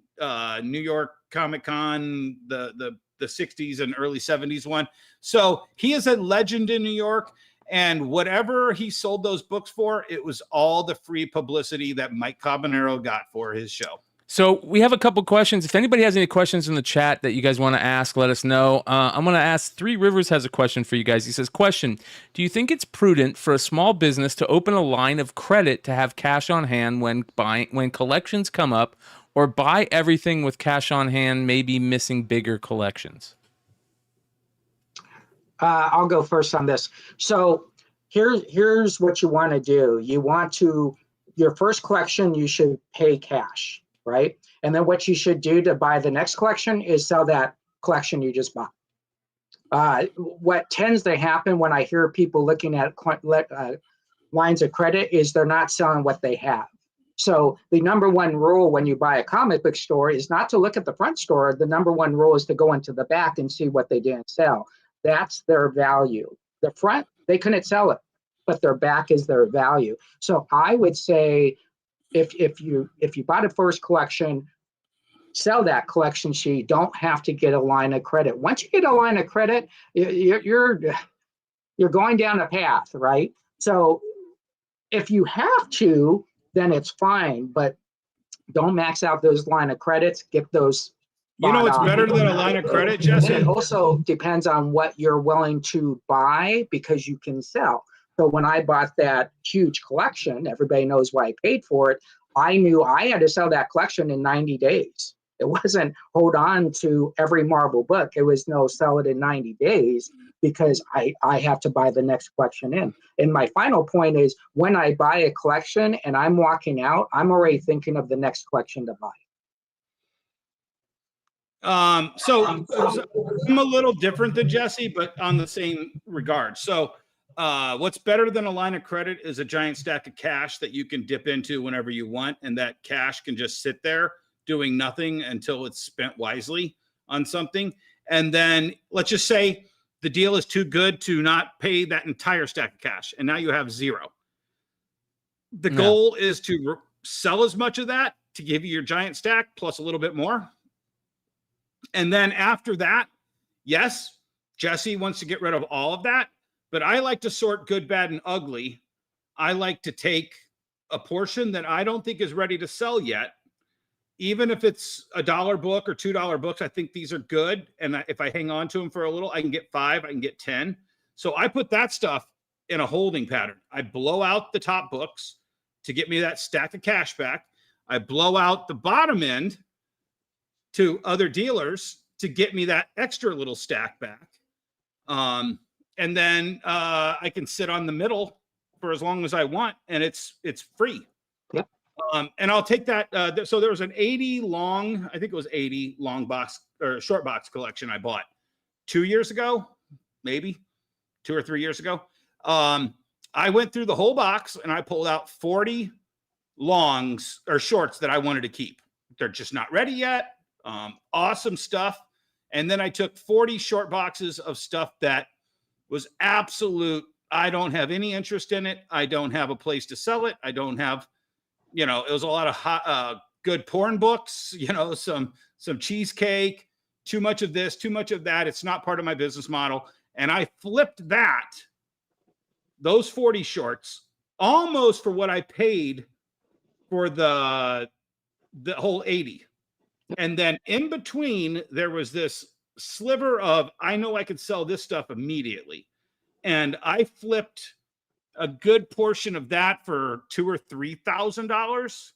New York Comic Con, the 60s and early 70s one. So he is a legend in New York. And whatever he sold those books for, it was all the free publicity that Mike Carbonaro got for his show. So we have a couple questions. If anybody has any questions in the chat that you guys want to ask, let us know. I'm going to ask, Three Rivers has a question for you guys. He says, question, do you think it's prudent for a small business to open a line of credit to have cash on hand when collections come up, or buy everything with cash on hand, maybe missing bigger collections? I'll go first on this. So here's what you want to do. Your first collection, you should pay cash, right? And then what you should do to buy the next collection is sell that collection you just bought. What tends to happen when I hear people looking at lines of credit is they're not selling what they have. So the number one rule when you buy a comic book store is not to look at the front store. The number one rule is to go into the back and see what they didn't sell. That's their value. The front, they couldn't sell it, but their back is their value. So I would say if you bought a first collection, sell that collection so you don't have to get a line of credit. Once you get a line of credit, you're going down a path, right? So if you have to, then it's fine, but don't max out those line of credits. Get those. You know what's better than a line of credit, Jesse? It also depends on what you're willing to buy because you can sell. So when I bought that huge collection, everybody knows why I paid for it. I knew I had to sell that collection in 90 days. It wasn't hold on to every Marvel book. It was no, sell it in 90 days because I have to buy the next collection in. And my final point is when I buy a collection and I'm walking out, I'm already thinking of the next collection to buy. So I'm a little different than Jesse, but on the same regard. So what's better than a line of credit is a giant stack of cash that you can dip into whenever you want. And that cash can just sit there doing nothing until it's spent wisely on something. And then let's just say the deal is too good to not pay that entire stack of cash. And now you have zero. The goal is to sell as much of that to give you your giant stack plus a little bit more. And then after that, yes, Jesse wants to get rid of all of that, but I like to sort good, bad, and ugly. I like to take a portion that I don't think is ready to sell yet. Even if it's $1 book or $2 books, I think these are good. And if I hang on to them for a little, I can get 5, I can get 10. So I put that stuff in a holding pattern. I blow out the top books to get me that stack of cash back. I blow out the bottom end to other dealers to get me that extra little stack back. And then I can sit on the middle for as long as I want, and it's free. Yep. And I'll take that. So there was an 80 long, I think it was 80 long box or short box collection I bought 2 years ago, maybe 2 or 3 years ago. I went through the whole box and I pulled out 40 longs or shorts that I wanted to keep. They're just not ready yet. Awesome stuff. And then I took 40 short boxes of stuff that was absolute. I don't have any interest in it. I don't have a place to sell it. I don't have, it was a lot of good porn books, some cheesecake, too much of this, too much of that. It's not part of my business model. And I flipped those 40 shorts almost for what I paid for the whole 80. And then in between, there was this sliver of, I know I could sell this stuff immediately. And I flipped a good portion of that for $2,000 or $3,000.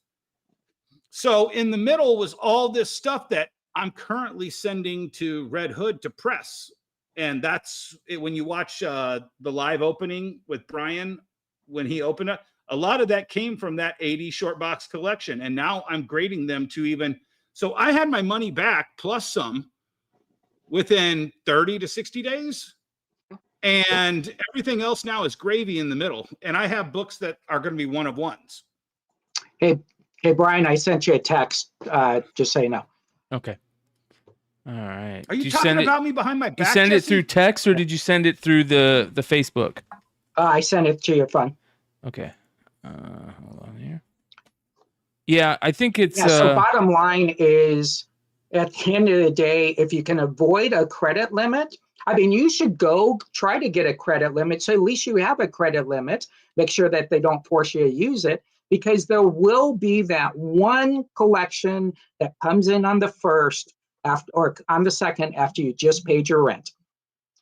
So in the middle was all this stuff that I'm currently sending to Red Hood to press. And that's it. When you watch the live opening with Bryan, when he opened it, a lot of that came from that 80 short box collection. And now I'm grading them to even, so I had my money back plus some within 30 to 60 days. And everything else now is gravy in the middle. And I have books that are going to be one of ones. Hey, Bryan, I sent you a text, just so you know. Okay. All right. Are you talking about me behind my back? You send it through text, or did you send it through the Facebook? I sent it to your phone. Okay. Hold on here. Yeah, I think it's. Yeah, so bottom line is, at the end of the day, if you can avoid a credit limit, I mean, you should go try to get a credit limit. So at least you have a credit limit. Make sure that they don't force you to use it, because there will be that one collection that comes in on the first after, or on the second after you just paid your rent.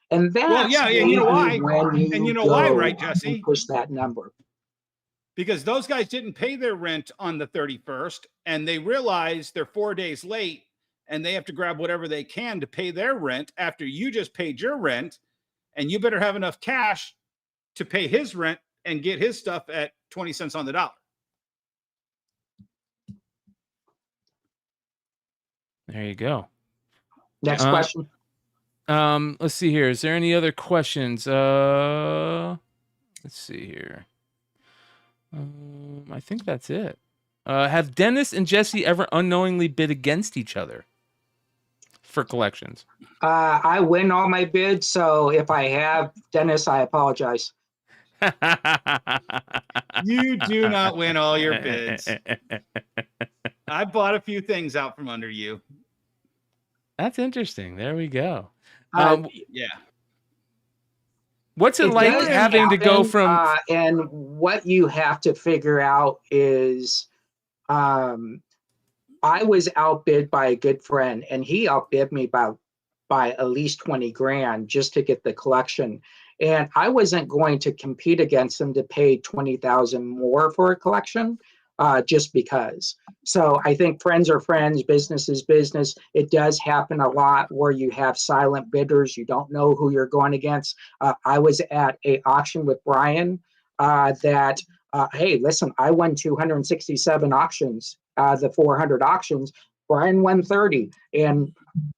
And that's well, yeah, and you know why? And you know why, right, Jesse? Push that number. Because those guys didn't pay their rent on the 31st, and they realize they're 4 days late, and they have to grab whatever they can to pay their rent after you just paid your rent, and you better have enough cash to pay his rent and get his stuff at 20 cents on the dollar. There you go. Next question. Let's see here. Is there any other questions? Let's see here. I think that's it. Have Dennis and Jesse ever unknowingly bid against each other for collections? I win all my bids, so if I have, Dennis, I apologize. You do not win all your bids. I bought a few things out from under you. That's interesting. There we go. Yeah. What's it like having to go from... and what you have to figure out is, I was outbid by a good friend, and he outbid me by at least 20 grand just to get the collection. And I wasn't going to compete against him to pay 20,000 more for a collection, just because. So I think friends are friends, business is business. It does happen a lot where you have silent bidders. You don't know who you're going against. I was at a auction with Bryan hey, listen, I won 267 auctions, the 400 auctions. Bryan won 30, and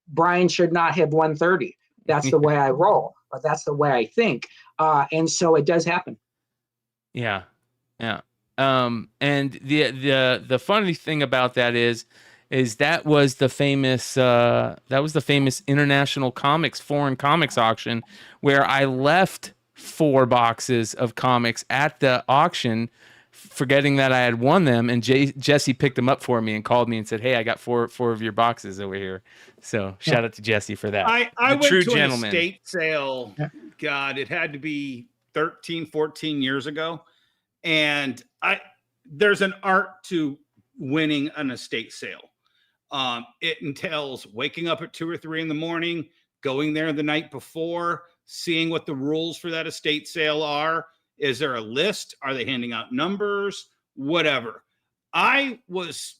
Bryan should not have won 30. That's the way I roll, but that's the way I think. And so it does happen. Yeah. Yeah. And the funny thing about that is that was the famous International Comics Foreign Comics auction, where I left 4 boxes of comics at the auction, forgetting that I had won them, and Jesse picked them up for me and called me and said, "Hey, I got four of your boxes over here." So shout out to Jesse for that. I went to an estate sale. God, it had to be 13, 14 years ago. And there's an art to winning an estate sale. It entails waking up at 2 or 3 in the morning, going there the night before, seeing what the rules for that estate sale are. Is there a list? Are they handing out numbers? Whatever. I was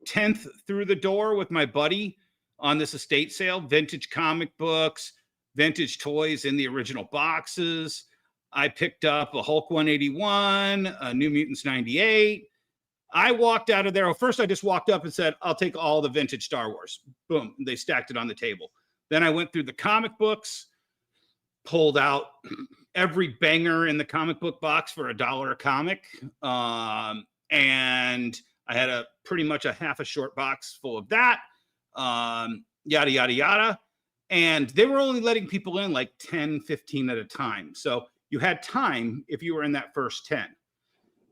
10th through the door with my buddy on this estate sale, vintage comic books, vintage toys in the original boxes. I picked up a Hulk 181, a New Mutants 98. I walked out of there. Well, first I just walked up and said, "I'll take all the vintage Star Wars." Boom. They stacked it on the table. Then I went through the comic books, pulled out every banger in the comic book box for $1 a comic. And I had pretty much a half a short box full of that, yada, yada, yada. And they were only letting people in like 10, 15 at a time. So you had time if you were in that first 10.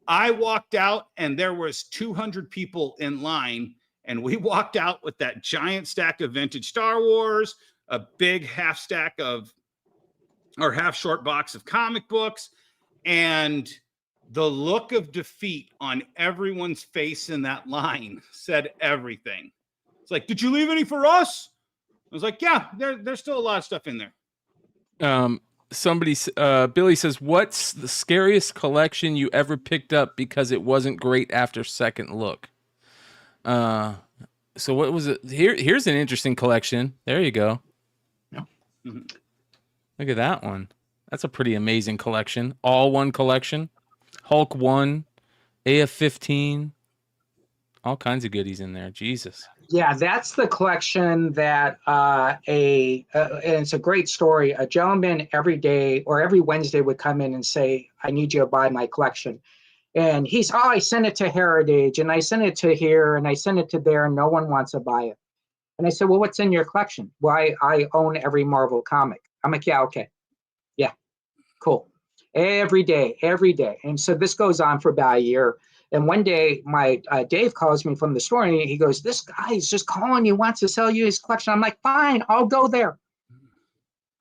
I walked out and there was 200 people in line, And we walked out with that giant stack of vintage Star Wars, a big half stack of, or half short box of comic books, and the look of defeat on everyone's face in that line said everything. It's like, did you leave any for us? I was like, yeah, there's still a lot of stuff in there. Billy says, what's the scariest collection you ever picked up because it wasn't great after second look? So what was it? Here's an interesting collection. There you go. Mhm. Look at that one. That's a pretty amazing collection. All one collection. Hulk 1, AF-15. All kinds of goodies in there. Jesus. Yeah, that's the collection that and it's a great story. A gentleman every day or every Wednesday would come in and say, I need you to buy my collection. And he's, I sent it to Heritage and I sent it to here and I sent it to there and no one wants to buy it. And I said, well, what's in your collection? Well, I own every Marvel comic. I'm like, yeah, okay. Yeah, cool. Every day. And so this goes on for about a year. And one day, my Dave calls me from the store, and he goes, this guy is just calling you, wants to sell you his collection. I'm like, fine, I'll go there.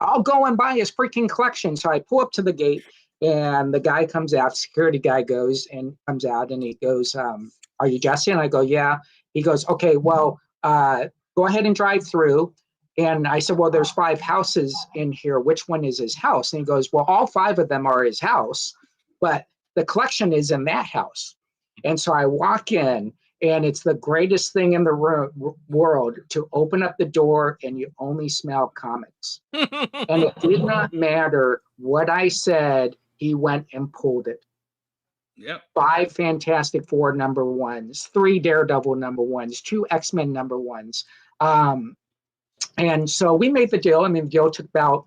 I'll go and buy his freaking collection. So I pull up to the gate, and the guy comes out, security guy comes out, and he goes, are you Jesse? And I go, yeah. He goes, okay, well, go ahead and drive through. And I said, well, there's 5 houses in here. Which one is his house? And he goes, well, all 5 of them are his house, but the collection is in that house. And so I walk in, and it's the greatest thing in the world to open up the door and you only smell comics. And it did not matter what I said, he went and pulled it. Yep. 5 Fantastic Four #1s, 3 Daredevil #1s, 2 X-Men #1s. And so we made the deal. I mean, the deal took about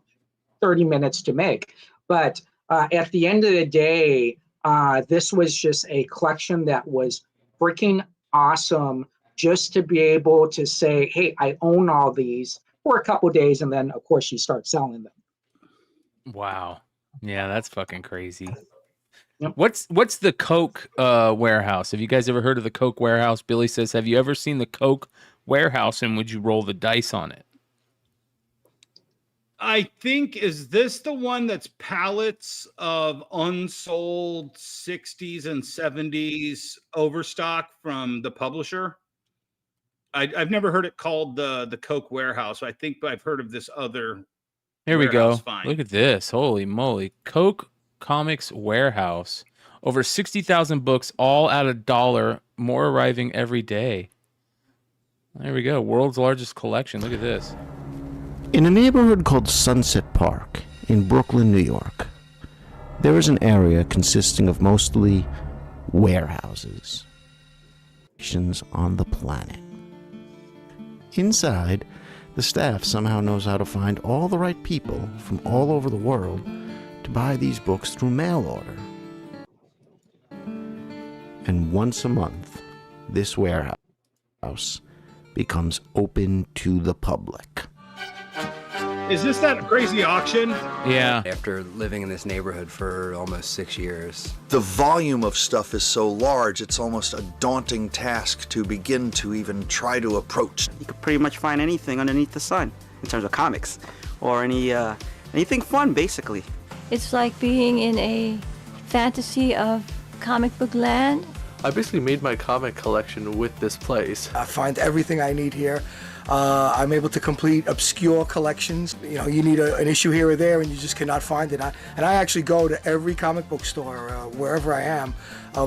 30 minutes to make. But at the end of the day, this was just a collection that was freaking awesome, just to be able to say, hey, I own all these for a couple of days. And then, of course, you start selling them. Wow. Yeah, that's fucking crazy. Yep. What's the Coke warehouse? Have you guys ever heard of the Coke warehouse? Billy says, have you ever seen the Coke warehouse, and would you roll the dice on it? I think, is this the one that's pallets of unsold 60s and 70s overstock from the publisher? I've never heard it called the Coke warehouse. I think I've heard of this other. Here we go. Find. Look at this. Holy moly. Coke Comics Warehouse. Over 60,000 books, all at $1. More arriving every day. There we go. World's largest collection. Look at this. In a neighborhood called Sunset Park in Brooklyn, New York, there is an area consisting of mostly warehouses on the planet. Inside, the staff somehow knows how to find all the right people from all over the world to buy these books through mail order. And once a month, this warehouse becomes open to the public. Is this that crazy auction? Yeah. After living in this neighborhood for almost 6 years. The volume of stuff is so large, it's almost a daunting task to begin to even try to approach. You could pretty much find anything underneath the sun in terms of comics or anything fun, basically. It's like being in a fantasy of comic book land. I basically made my comic collection with this place. I find everything I need here. I'm able to complete obscure collections. You know, you need an issue here or there and you just cannot find it. And I actually go to every comic book store, wherever I am.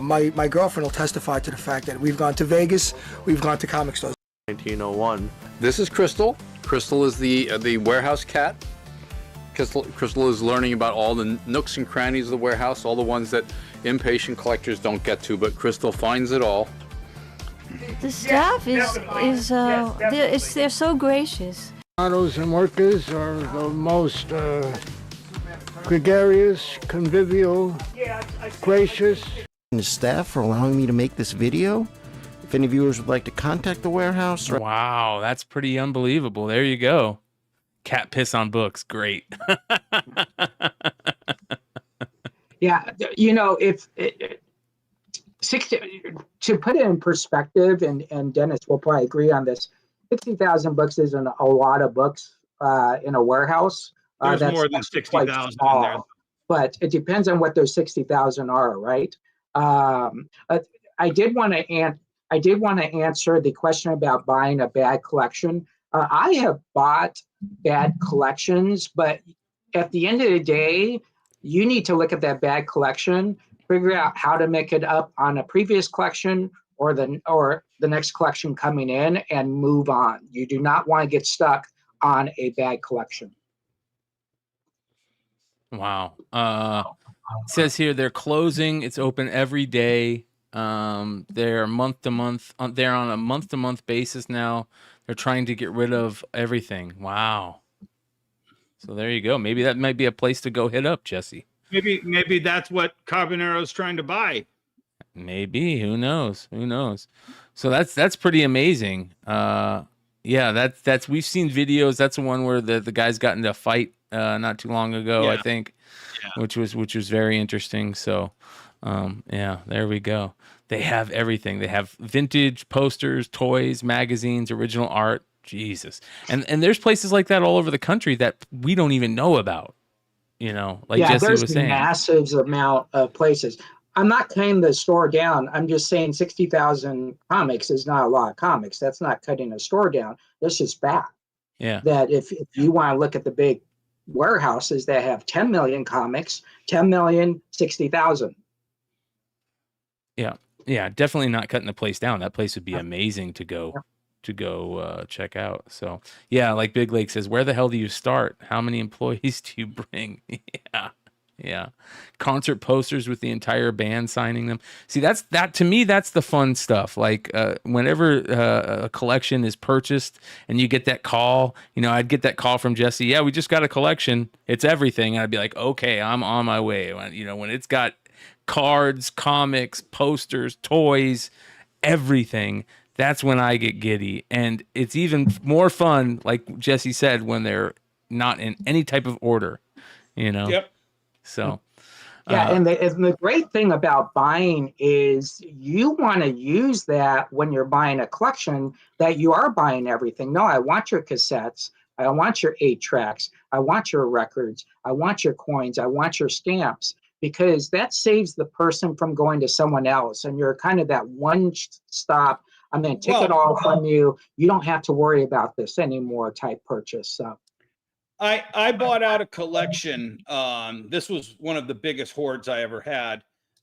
My girlfriend will testify to the fact that we've gone to Vegas, we've gone to comic stores. 1901. This is Crystal. Crystal is the warehouse cat. Crystal is learning about all the nooks and crannies of the warehouse, all the ones that impatient collectors don't get to, but Crystal finds it all. The staff they're so gracious. Models and workers are the most gregarious, convivial, gracious. And the staff for allowing me to make this video. If any viewers would like to contact the warehouse. Wow, that's pretty unbelievable. There you go. Cat piss on books. Great. Yeah, you know, 60, to put it in perspective, and Dennis will probably agree on this, 60,000 books isn't a lot of books in a warehouse. There's That's more than actually 60,000 in there. But it depends on what those 60,000 are, right? I did want to answer the question about buying a bad collection. I have bought bad collections, but at the end of the day, you need to look at that bad collection, figure out how to make it up on a previous collection or the next collection coming in, and move on. You do not want to get stuck on a bad collection. Wow. It says here they're closing. It's open every day. They're month to month. They're on a month to month basis now. They're trying to get rid of everything. Wow. So there you go. Maybe that might be a place to go hit up, Jesse. Maybe that's what Carbonero's trying to buy. Maybe. Who knows? Who knows? So that's pretty amazing. Yeah, that's we've seen videos. That's the one where the guys got into a fight not too long ago, Yeah. I think, which was very interesting. So yeah, there we go. They have everything. They have vintage posters, toys, magazines, original art. Jesus. And there's places like that all over the country that we don't even know about. You know, like Jesse was saying. Massive amount of places. I'm not cutting the store down. I'm just saying 60,000 comics is not a lot of comics. That's not cutting a store down. That's just bad. Yeah. That if you want to look at the big warehouses that have 10 million comics, 10 million, 60,000. Yeah. Yeah. Definitely not cutting the place down. That place would be amazing to go check out. So yeah, like Big Lake says, where the hell do you start? How many employees do you bring? Yeah. Concert posters with the entire band signing them. See, that to me, that's the fun stuff. Like whenever a collection is purchased and you get that call, I'd get that call from Jesse. Yeah, we just got a collection. It's everything. And I'd be like, okay, I'm on my way. When it's got cards, comics, posters, toys, everything, that's when I get giddy. And it's even more fun, like Jesse said, when they're not in any type of order, Yep. So, yeah. And the great thing about buying is you want to use that when you're buying a collection that you are buying everything. No, I want your cassettes. I want your 8-tracks. I want your records. I want your coins. I want your stamps, because that saves the person from going to someone else. And you're kind of that one stop. I'm going to take it all from you. You don't have to worry about this anymore type purchase. So I bought out a collection. This was one of the biggest hoards I ever had.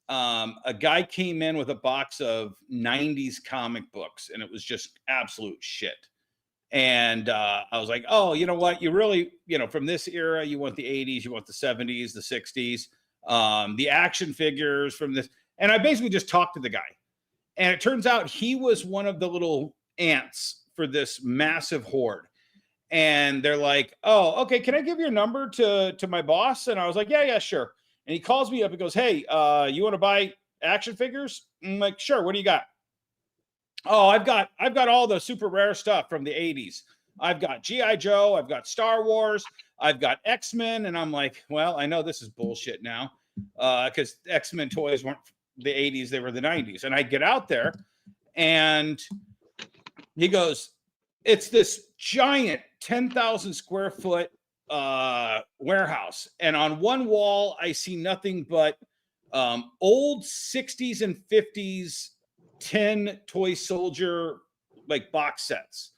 A guy came in with a box of 90s comic books, and it was just absolute shit. And I was like, oh, you know what? You really, from this era, you want the 80s, you want the 70s, the 60s, the action figures from this. And I basically just talked to the guy. And it turns out he was one of the little ants for this massive hoard. And they're like, oh, okay, can I give your number to my boss? And I was like, yeah, sure. And he calls me up and goes, hey, you want to buy action figures? I'm like, sure. What do you got? Oh, I've got all the super rare stuff from the 80s. I've got G.I. Joe. I've got Star Wars. I've got X-Men. And I'm like, well, I know this is bullshit now, because X-Men toys weren't the 80s. They were the 90s. And I get out there and he goes, it's this giant 10,000 square foot warehouse. And on one wall, I see nothing but old 60s and 50s 10 toy soldier like box sets.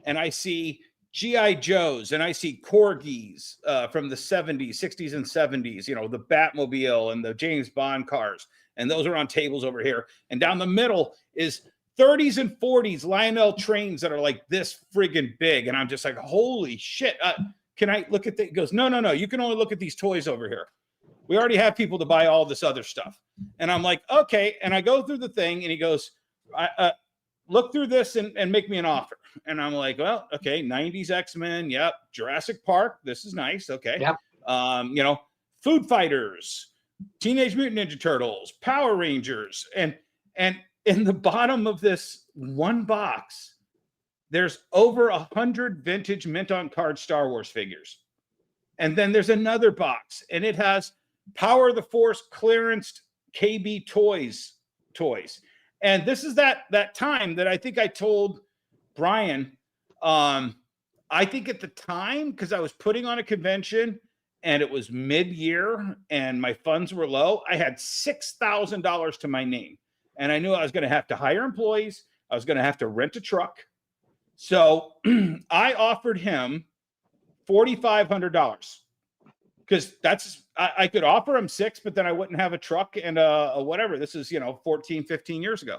And I see G.I. Joes, and I see Corgis from the 70s, 60s and 70s, the Batmobile and the James Bond cars. And those are on tables over here. And down the middle is 30s and 40s Lionel trains that are like this friggin' big. And I'm just like, holy shit. Can I look at the, he goes, no. You can only look at these toys over here. We already have people to buy all this other stuff. And I'm like, okay. And I go through the thing and he goes, look through this and make me an offer. And I'm like, well, okay. 90s X-Men. Yep. Jurassic Park. This is nice. Okay. Yep. Food Fighters, Teenage Mutant Ninja Turtles, Power Rangers. And in the bottom of this one box, there's over 100 vintage mint on card Star Wars figures. And then there's another box, and it has Power of the Force clearanced KB toys toys. And this is that time that I think I told Bryan, I think at the time, because I was putting on a convention and it was mid-year and my funds were low, I had $6,000 to my name. And I knew I was going to have to hire employees. I was going to have to rent a truck. So I offered him $4,500 because I could offer him $6,000, but then I wouldn't have a truck and a whatever. This is, 14, 15 years ago.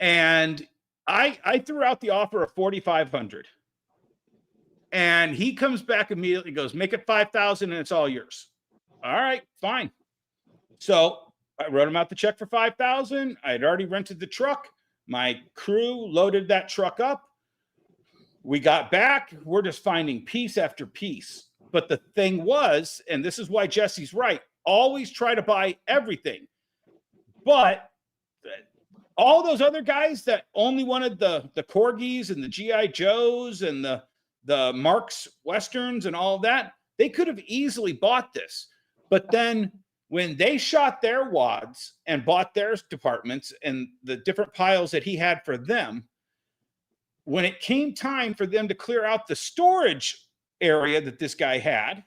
And I threw out the offer of $4,500, and he comes back immediately, goes, make it $5,000 and it's all yours. All right, fine. So I wrote him out the check for $5,000. I had already rented the truck. My crew loaded that truck up. We got back. We're just finding piece after piece. But the thing was, and this is why Jesse's right, always try to buy everything. But all those other guys that only wanted the Corgis and the G.I. Joes and the Marx Westerns and all of that, they could have easily bought this. But then when they shot their wads and bought their departments and the different piles that he had for them, when it came time for them to clear out the storage area that this guy had,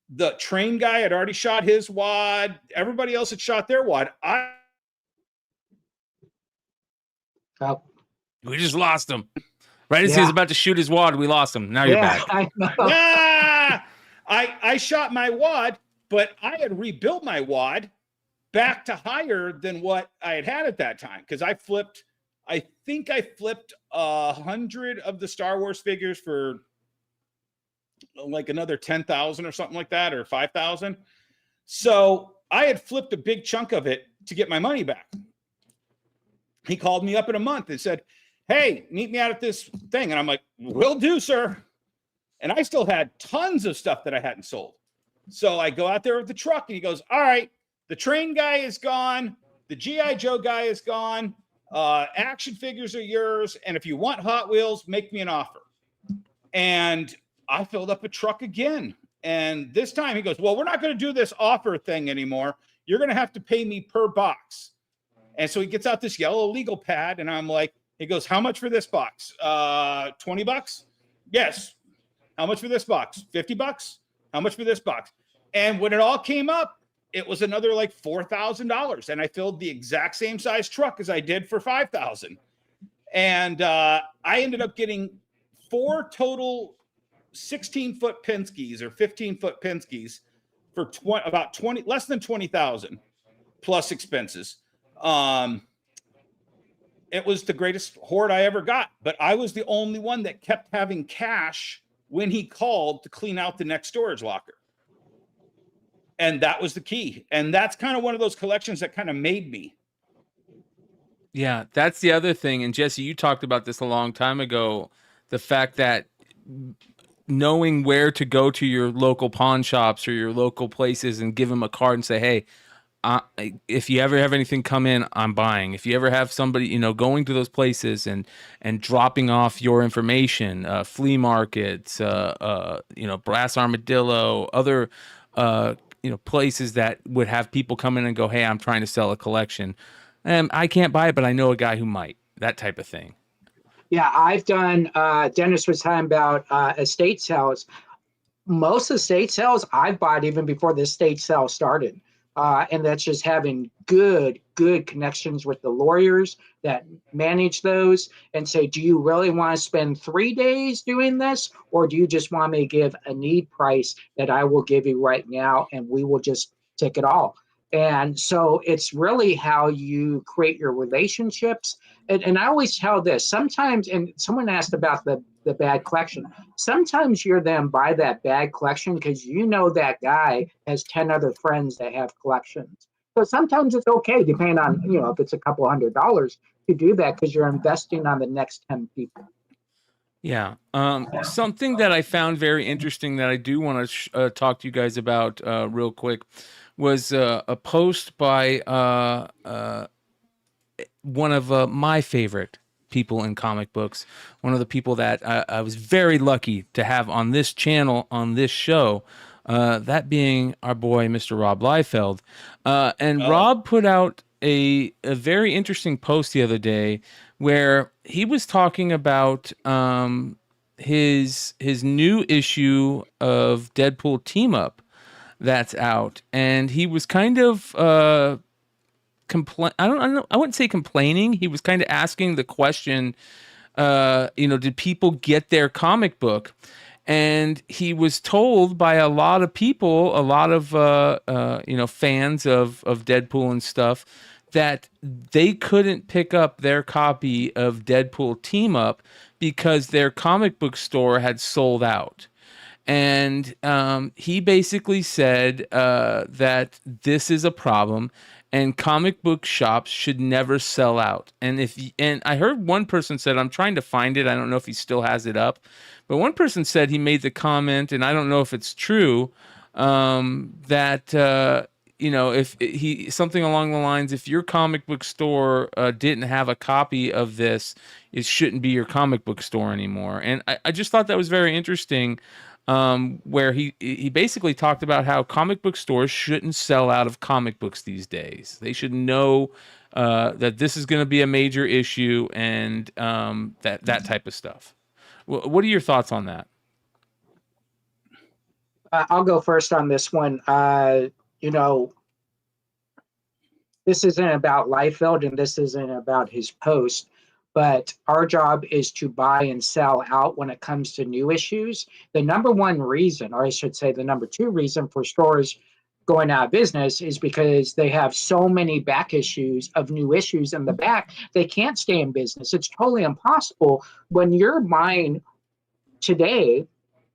the train guy had already shot his wad. Everybody else had shot their wad. We just lost him. Right as he was about to shoot his wad, we lost him. Now you're back. I know. I shot my wad, but I had rebuilt my wad back to higher than what I had at that time. Because I think I flipped 100 of the Star Wars figures for like another 10,000 or something like that, or 5,000. So I had flipped a big chunk of it to get my money back. He called me up in a month and said, hey, meet me out at this thing. And I'm like, will do, sir. And I still had tons of stuff that I hadn't sold. So I go out there with the truck and he goes, all right, the train guy is gone. The G.I. Joe guy is gone. Action figures are yours. And if you want Hot Wheels, make me an offer. And I filled up a truck again. And this time he goes, well, we're not going to do this offer thing anymore. You're going to have to pay me per box. And so he gets out this yellow legal pad. And I'm like, he goes, how much for this box? $20? Yes. How much for this box? $50? How much for this box? And when it all came up, it was another like $4,000. And I filled the exact same size truck as I did for $5,000. And I ended up getting 4 total 16-foot Penske's or 15-foot Penske's for less than 20,000 plus expenses. It was the greatest hoard I ever got, but I was the only one that kept having cash when he called to clean out the next storage locker. And that was the key. And that's kind of one of those collections that kind of made me. Yeah, that's the other thing. And Jesse, you talked about this a long time ago, the fact that knowing where to go to your local pawn shops or your local places and give them a card and say, hey, if you ever have anything come in, I'm buying. If you ever have somebody, going to those places and dropping off your information, flea markets, Brass Armadillo, other, places that would have people come in and go, hey, I'm trying to sell a collection. I can't buy it, but I know a guy who might. That type of thing. Yeah, I've done, Dennis was talking about estate sales. Most estate sales I've bought even before the estate sale started. And that's just having good connections with the lawyers that manage those and say, do you really want to spend 3 days doing this? Or do you just want me to give a need price that I will give you right now and we will just take it all? And so it's really how you create your relationships. And I always tell this, sometimes, and someone asked about the bad collection. Sometimes you're then buy that bad collection because you know that guy has 10 other friends that have collections. So sometimes it's okay, depending on, if it's a couple $100 to do that because you're investing on the next 10 people. Yeah. Something that I found very interesting that I do want to talk to you guys about real quick was a post by one of my favorite people in comic books, one of the people that I was very lucky to have on this channel, on this show, that being our boy, Mr. Rob Liefeld. And Rob put out a very interesting post the other day where he was talking about his new issue of Deadpool Team Up that's out, and he was kind of I wouldn't say complaining. He was kind of asking the question, did people get their comic book? And he was told by a lot of people, a lot of fans of Deadpool and stuff, that they couldn't pick up their copy of Deadpool Team Up because their comic book store had sold out. And he basically said that this is a problem, and comic book shops should never sell out. And I heard one person said, I'm trying to find it, I don't know if he still has it up, but one person said he made the comment, and I don't know if it's true, that if he something along the lines, if your comic book store didn't have a copy of this, it shouldn't be your comic book store anymore. And I just thought that was very interesting. Where he basically talked about how comic book stores shouldn't sell out of comic books these days. They should know that this is going to be a major issue, and that type of stuff. What are your thoughts on that? I'll go first on this one. This isn't about Liefeld, and this isn't about his post. But our job is to buy and sell out when it comes to new issues. The number one reason, or I should say the number two reason for stores going out of business is because they have so many back issues of new issues in the back, they can't stay in business. It's totally impossible when you're buying today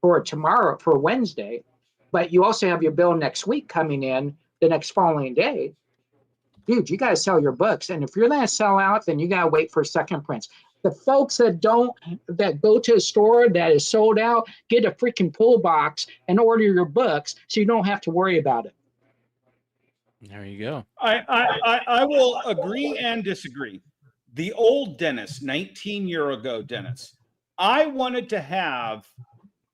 or tomorrow for Wednesday, but you also have your bill next week coming in the next following day. Dude, you got to sell your books. And if you're going to sell out, then you got to wait for second prints. The folks that go to a store that is sold out, get a freaking pull box and order your books so you don't have to worry about it. There you go. I will agree and disagree. The old Dennis, 19-year ago Dennis, I wanted to have,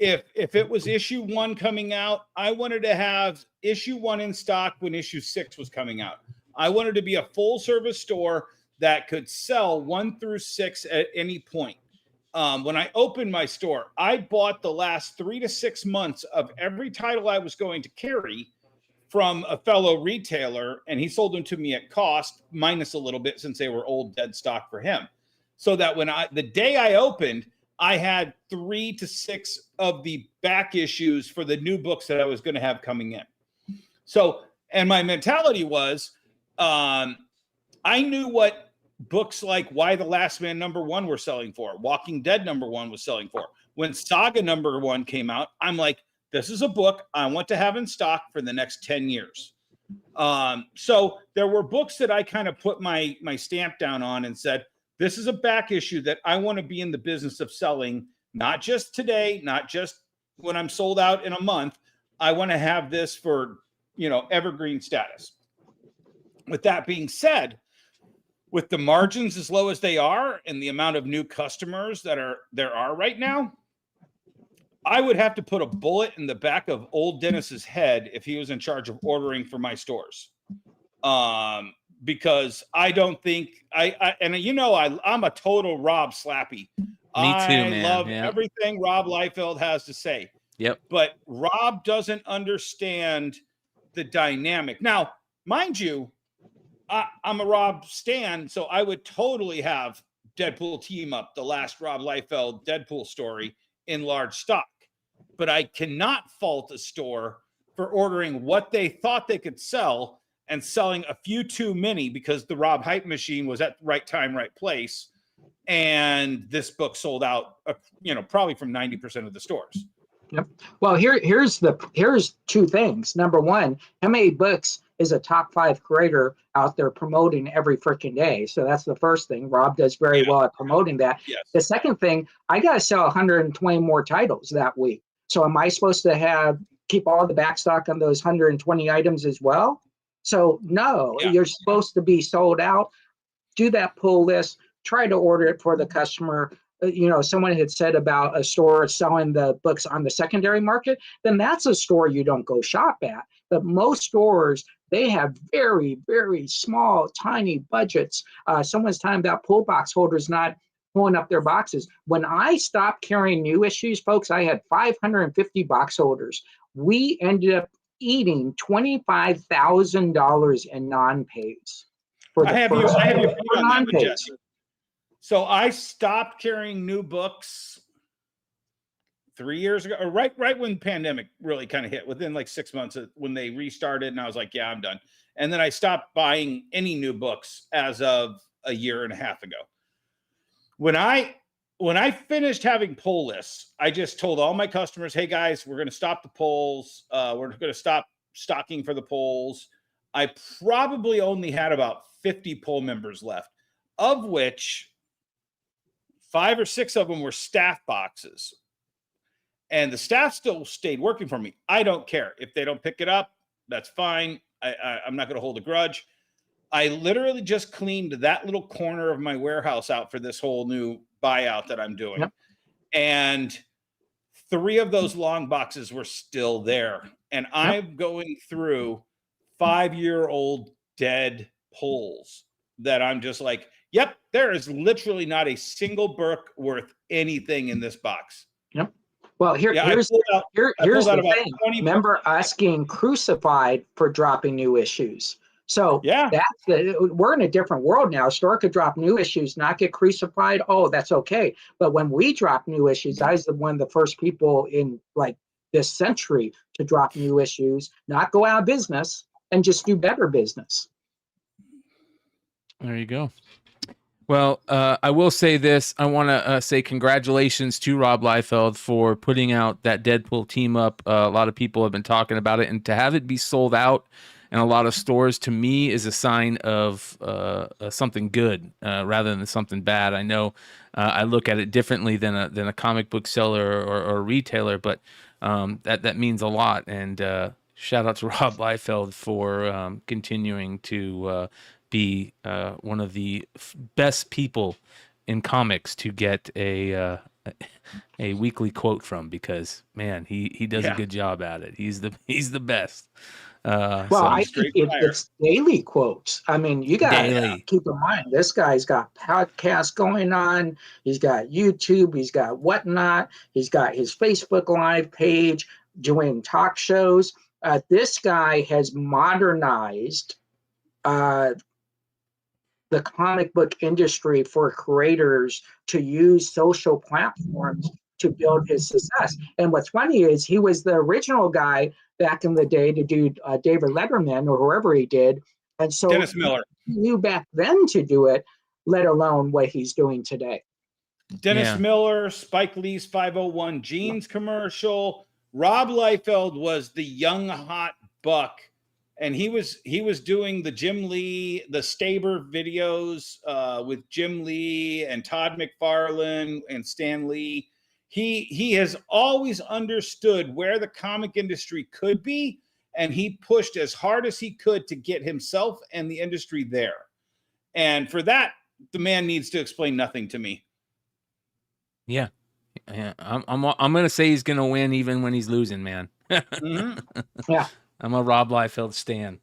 if it was issue 1 coming out, I wanted to have issue 1 in stock when issue 6 was coming out. I wanted to be a full service store that could sell 1 through 6 at any point. When I opened my store, I bought the last 3 to 6 months of every title I was going to carry from a fellow retailer, and he sold them to me at cost, minus a little bit since they were old dead stock for him. So that when the day I opened, I had 3 to 6 of the back issues for the new books that I was going to have coming in. So, and my mentality was, I knew what books like Why the Last Man #1 were selling for, Walking Dead #1 was selling for. When Saga #1 came out, I'm like, this is a book I want to have in stock for the next 10 years. So there were books that I kind of put my stamp down on and said, this is a back issue that I want to be in the business of selling, not just today, not just when I'm sold out in a month. I want to have this for, evergreen status. With that being said, with the margins as low as they are and the amount of new customers there are right now, I would have to put a bullet in the back of old Dennis's head if he was in charge of ordering for my stores. Because I don't think I'm a total Rob slappy. Me too, man. I love everything Rob Liefeld has to say. Yep. But Rob doesn't understand the dynamic. Now, mind you, I'm a Rob stan, so I would totally have Deadpool Team Up, the last Rob Liefeld Deadpool story, in large stock. But I cannot fault a store for ordering what they thought they could sell and selling a few too many because the Rob hype machine was at the right time, right place. And this book sold out, probably from 90% of the stores. Yep. Well, here's 2 things. Number one, how many books is a top 5 creator out there promoting every freaking day? So that's the first thing. Rob does very well at promoting that. Yes. The second thing, I got to sell 120 more titles that week. So am I supposed to keep all the back stock on those 120 items as well? So no, you're supposed to be sold out. Do that pull list, try to order it for the customer. someone had said about a store selling the books on the secondary market, then that's a store you don't go shop at. But most stores, they have very, very small, tiny budgets. Someone's talking about pull box holders not pulling up their boxes. When I stopped carrying new issues, folks, I had 550 box holders. We ended up eating $25,000 in non-pays. I have you on that one, Jesse. So I stopped carrying new books 3 years ago, or right when pandemic really kind of hit, within like 6 months when they restarted, and I was like, yeah, I'm done. And then I stopped buying any new books as of a year and a half ago. When I finished having pull lists, I just told all my customers, hey guys, we're going to stop the polls. We're going to stop stocking for the polls. I probably only had about 50 poll members left, of which 5 or 6 of them were staff boxes. And the staff still stayed working for me. I don't care. If they don't pick it up, that's fine. I'm not going to hold a grudge. I literally just cleaned that little corner of my warehouse out for this whole new buyout that I'm doing. Yep. And 3 of those long boxes were still there. And I'm going through 5-year-old dead pulls that I'm just like, yep, there is literally not a single book worth anything in this box. Yep. Well, here's the thing. Remember us getting crucified for dropping new issues. So we're in a different world now. A store could drop new issues, not get crucified. Oh, that's okay. But when we drop new issues, I was one of the first people in like this century to drop new issues, not go out of business, and just do better business. There you go. Well, I will say this. I want to say congratulations to Rob Liefeld for putting out that Deadpool team up. A lot of people have been talking about it, and to have it be sold out in a lot of stores, to me, is a sign of something good rather than something bad. I know I look at it differently than a comic book seller or a retailer, but that means a lot. And shout out to Rob Liefeld for continuing to be one of the best people in comics to get a weekly quote from, because man, he does a good job at it. He's the best. I think it's daily quotes. I mean, you got to keep in mind, this guy's got podcasts going on. He's got YouTube. He's got whatnot. He's got his Facebook Live page doing talk shows. This guy has modernized the comic book industry for creators to use social platforms to build his success. And what's funny is he was the original guy back in the day to do David Letterman or whoever he did. And so Dennis Miller he knew back then to do it, let alone what he's doing today. Dennis Miller, Spike Lee's 501 Jeans commercial. Rob Liefeld was the young hot buck. And he was doing the Jim Lee, the Staber videos with Jim Lee and Todd McFarlane and Stan Lee. He has always understood where the comic industry could be, and he pushed as hard as he could to get himself and the industry there. And for that, the man needs to explain nothing to me. Yeah. I'm gonna say he's gonna win even when he's losing, man. Yeah. I'm a Rob Liefeld stan.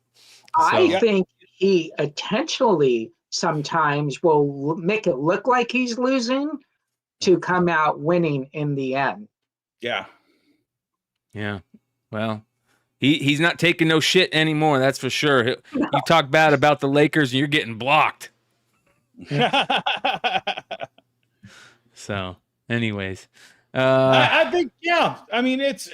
I think he intentionally sometimes will make it look like he's losing to come out winning in the end. Yeah. Yeah. Well, he's not taking no shit anymore, that's for sure. You talk bad about the Lakers and you're getting blocked. So, anyways. I think, I mean, it's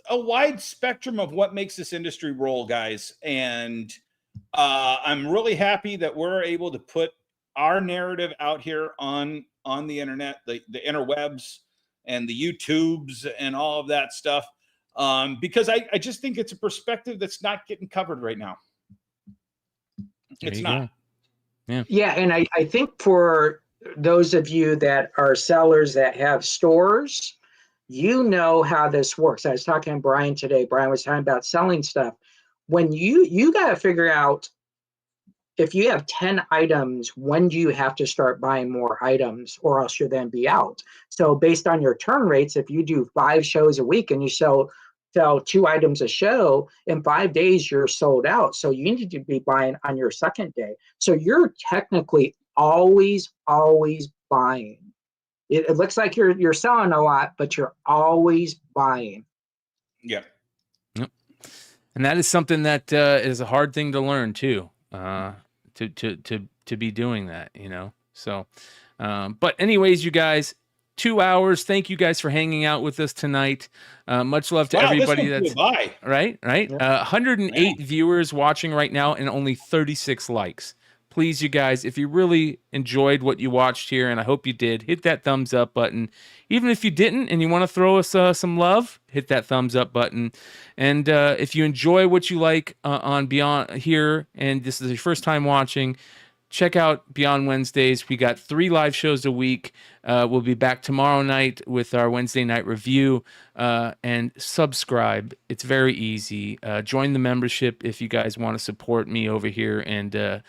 a wide spectrum of what makes this industry roll, guys. And I'm really happy that we're able to put our narrative out here on the internet, the interwebs and the YouTubes and all of that stuff. Because I just think it's a perspective that's not getting covered right now. It's not. Yeah. And I think for those of you that are sellers that have stores, you know how this works. I was talking to Brian today. Brian was talking about selling stuff. When you got to figure out if you have 10 items, when do you have to start buying more items, or else you'll then be out? So based on your turn rates, if you do 5 shows a week and you sell 2 items a show, in 5 days you're sold out. So you need to be buying on your second day. So you're technically always buying. It looks like you're selling a lot, but you're always buying. Yeah. Yep. And that is something that is a hard thing to learn too. To be doing that, you know. So, but anyways, you guys, 2 hours. Thank you guys for hanging out with us tonight. Much love to everybody. That's right. 108 viewers watching right now and only 36 likes. Please, you guys, if you really enjoyed what you watched here, and I hope you did, hit that thumbs up button. Even if you didn't and you want to throw us some love, hit that thumbs up button. And if you enjoy what you like on Beyond here, and this is your first time watching, check out Beyond Wednesdays. We got 3 live shows a week. We'll be back tomorrow night with our Wednesday night review. And subscribe. It's very easy. Join the membership if you guys want to support me over here and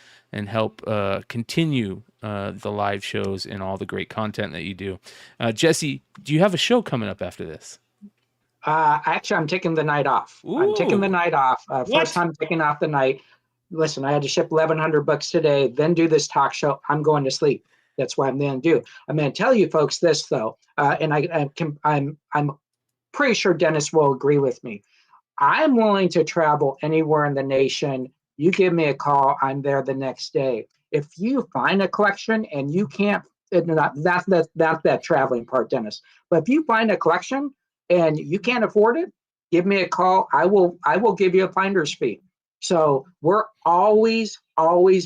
help continue the live shows and all the great content that you do. Jesse, do you have a show coming up after this? Actually, I'm taking the night off. I'm taking the night off. First time taking off the night. Listen, I had to ship 1,100 books today, then do this talk show. I'm going to sleep. That's what I'm going to do. I'm going to tell you folks this though, and I'm pretty sure Dennis will agree with me. I'm willing to travel anywhere in the nation. You give me a call, I'm there the next day. If you find a collection and you can't, that's that traveling part, Dennis. But if you find a collection and you can't afford it, give me a call. I will give you a finder's fee. So we're always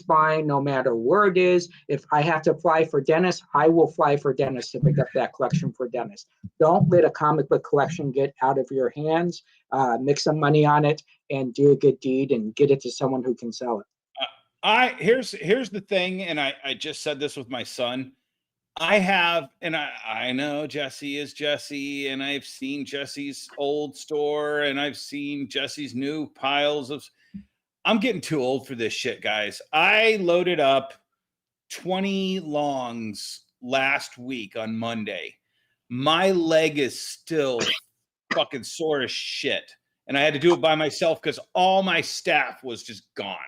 buying, no matter where it is. If I have to fly for Dennis, I will fly for Dennis to pick up that collection for Dennis. Don't let a comic book collection get out of your hands. Make some money on it and do a good deed and get it to someone who can sell it. Here's the thing, and I just said this with my son. I know Jesse is Jesse, and I've seen Jesse's old store, and I've seen Jesse's new piles of. I'm getting too old for this shit, guys. I loaded up 20 longs last week on Monday. My leg is still fucking sore as shit. And I had to do it by myself because all my staff was just gone.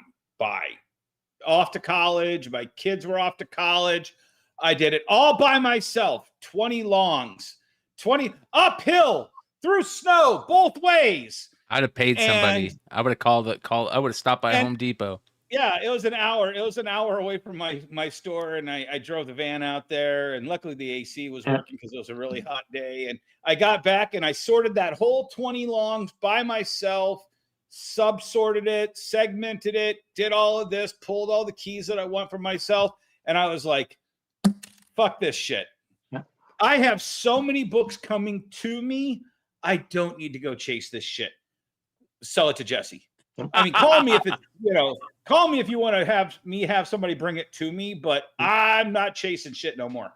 Off to college. My kids were off to college. I did it all by myself. 20 longs. 20 uphill through snow both ways. I'd have paid somebody. I would have I would have stopped by Home Depot. Yeah, it was an hour. It was an hour away from my store, and I drove the van out there, and luckily the AC was working because it was a really hot day. And I got back and I sorted that whole 20 longs by myself, sub-sorted it, segmented it, did all of this, pulled all the keys that I want for myself, and I was like, fuck this shit. I have so many books coming to me, I don't need to go chase this shit. Sell it to Jesse. I mean, call me if it's, call me if you want to have somebody bring it to me, but I'm not chasing shit no more.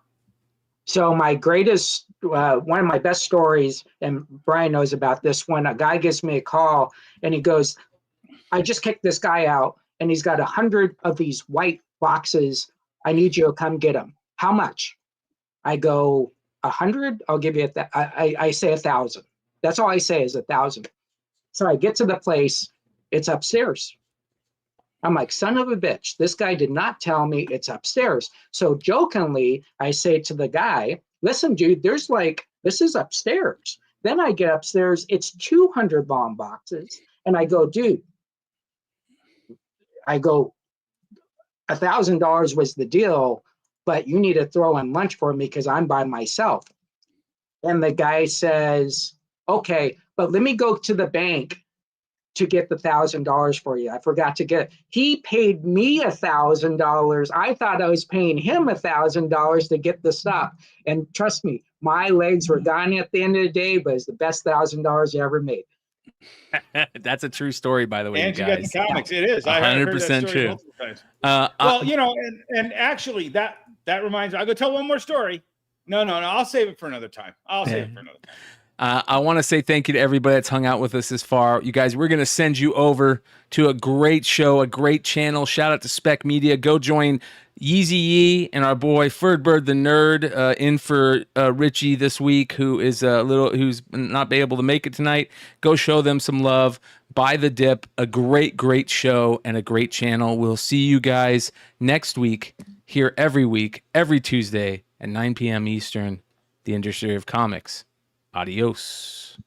So my greatest, one of my best stories, and Brian knows about this one, a guy gives me a call and he goes, I just kicked this guy out and he's got 100 of these white boxes. I need you to come get them. How much? I go, 100? I'll give you I say 1,000. That's all I say is 1,000. So I get to the place, it's upstairs. I'm like, son of a bitch, this guy did not tell me it's upstairs. So jokingly, I say to the guy, listen, dude, this is upstairs. Then I get upstairs, it's 200 long boxes. And I go, dude, $1,000 was the deal, but you need to throw in lunch for me because I'm by myself. And the guy says, okay, but let me go to the bank to get the $1,000 for you. I forgot to get it. He paid me $1,000. I thought I was paying him $1,000 to get the stuff. And trust me, my legs were gone at the end of the day, but it's the best $1,000 I ever made. That's a true story, by the way, and you got guys. the comics. It is. 100% true. Well, and actually that reminds me. I'll go tell one more story. No, I'll save it for another time. I want to say thank you to everybody that's hung out with us this far. You guys, we're going to send you over to a great show, a great channel. Shout out to Spec Media. Go join Yeezy Yee and our boy Ferdbird the Nerd in for Richie this week, who's not be able to make it tonight. Go show them some love. Buy the dip. A great show and a great channel. We'll see you guys next week here every week, every Tuesday at 9 p.m. Eastern. The Industry of Comics. Adios.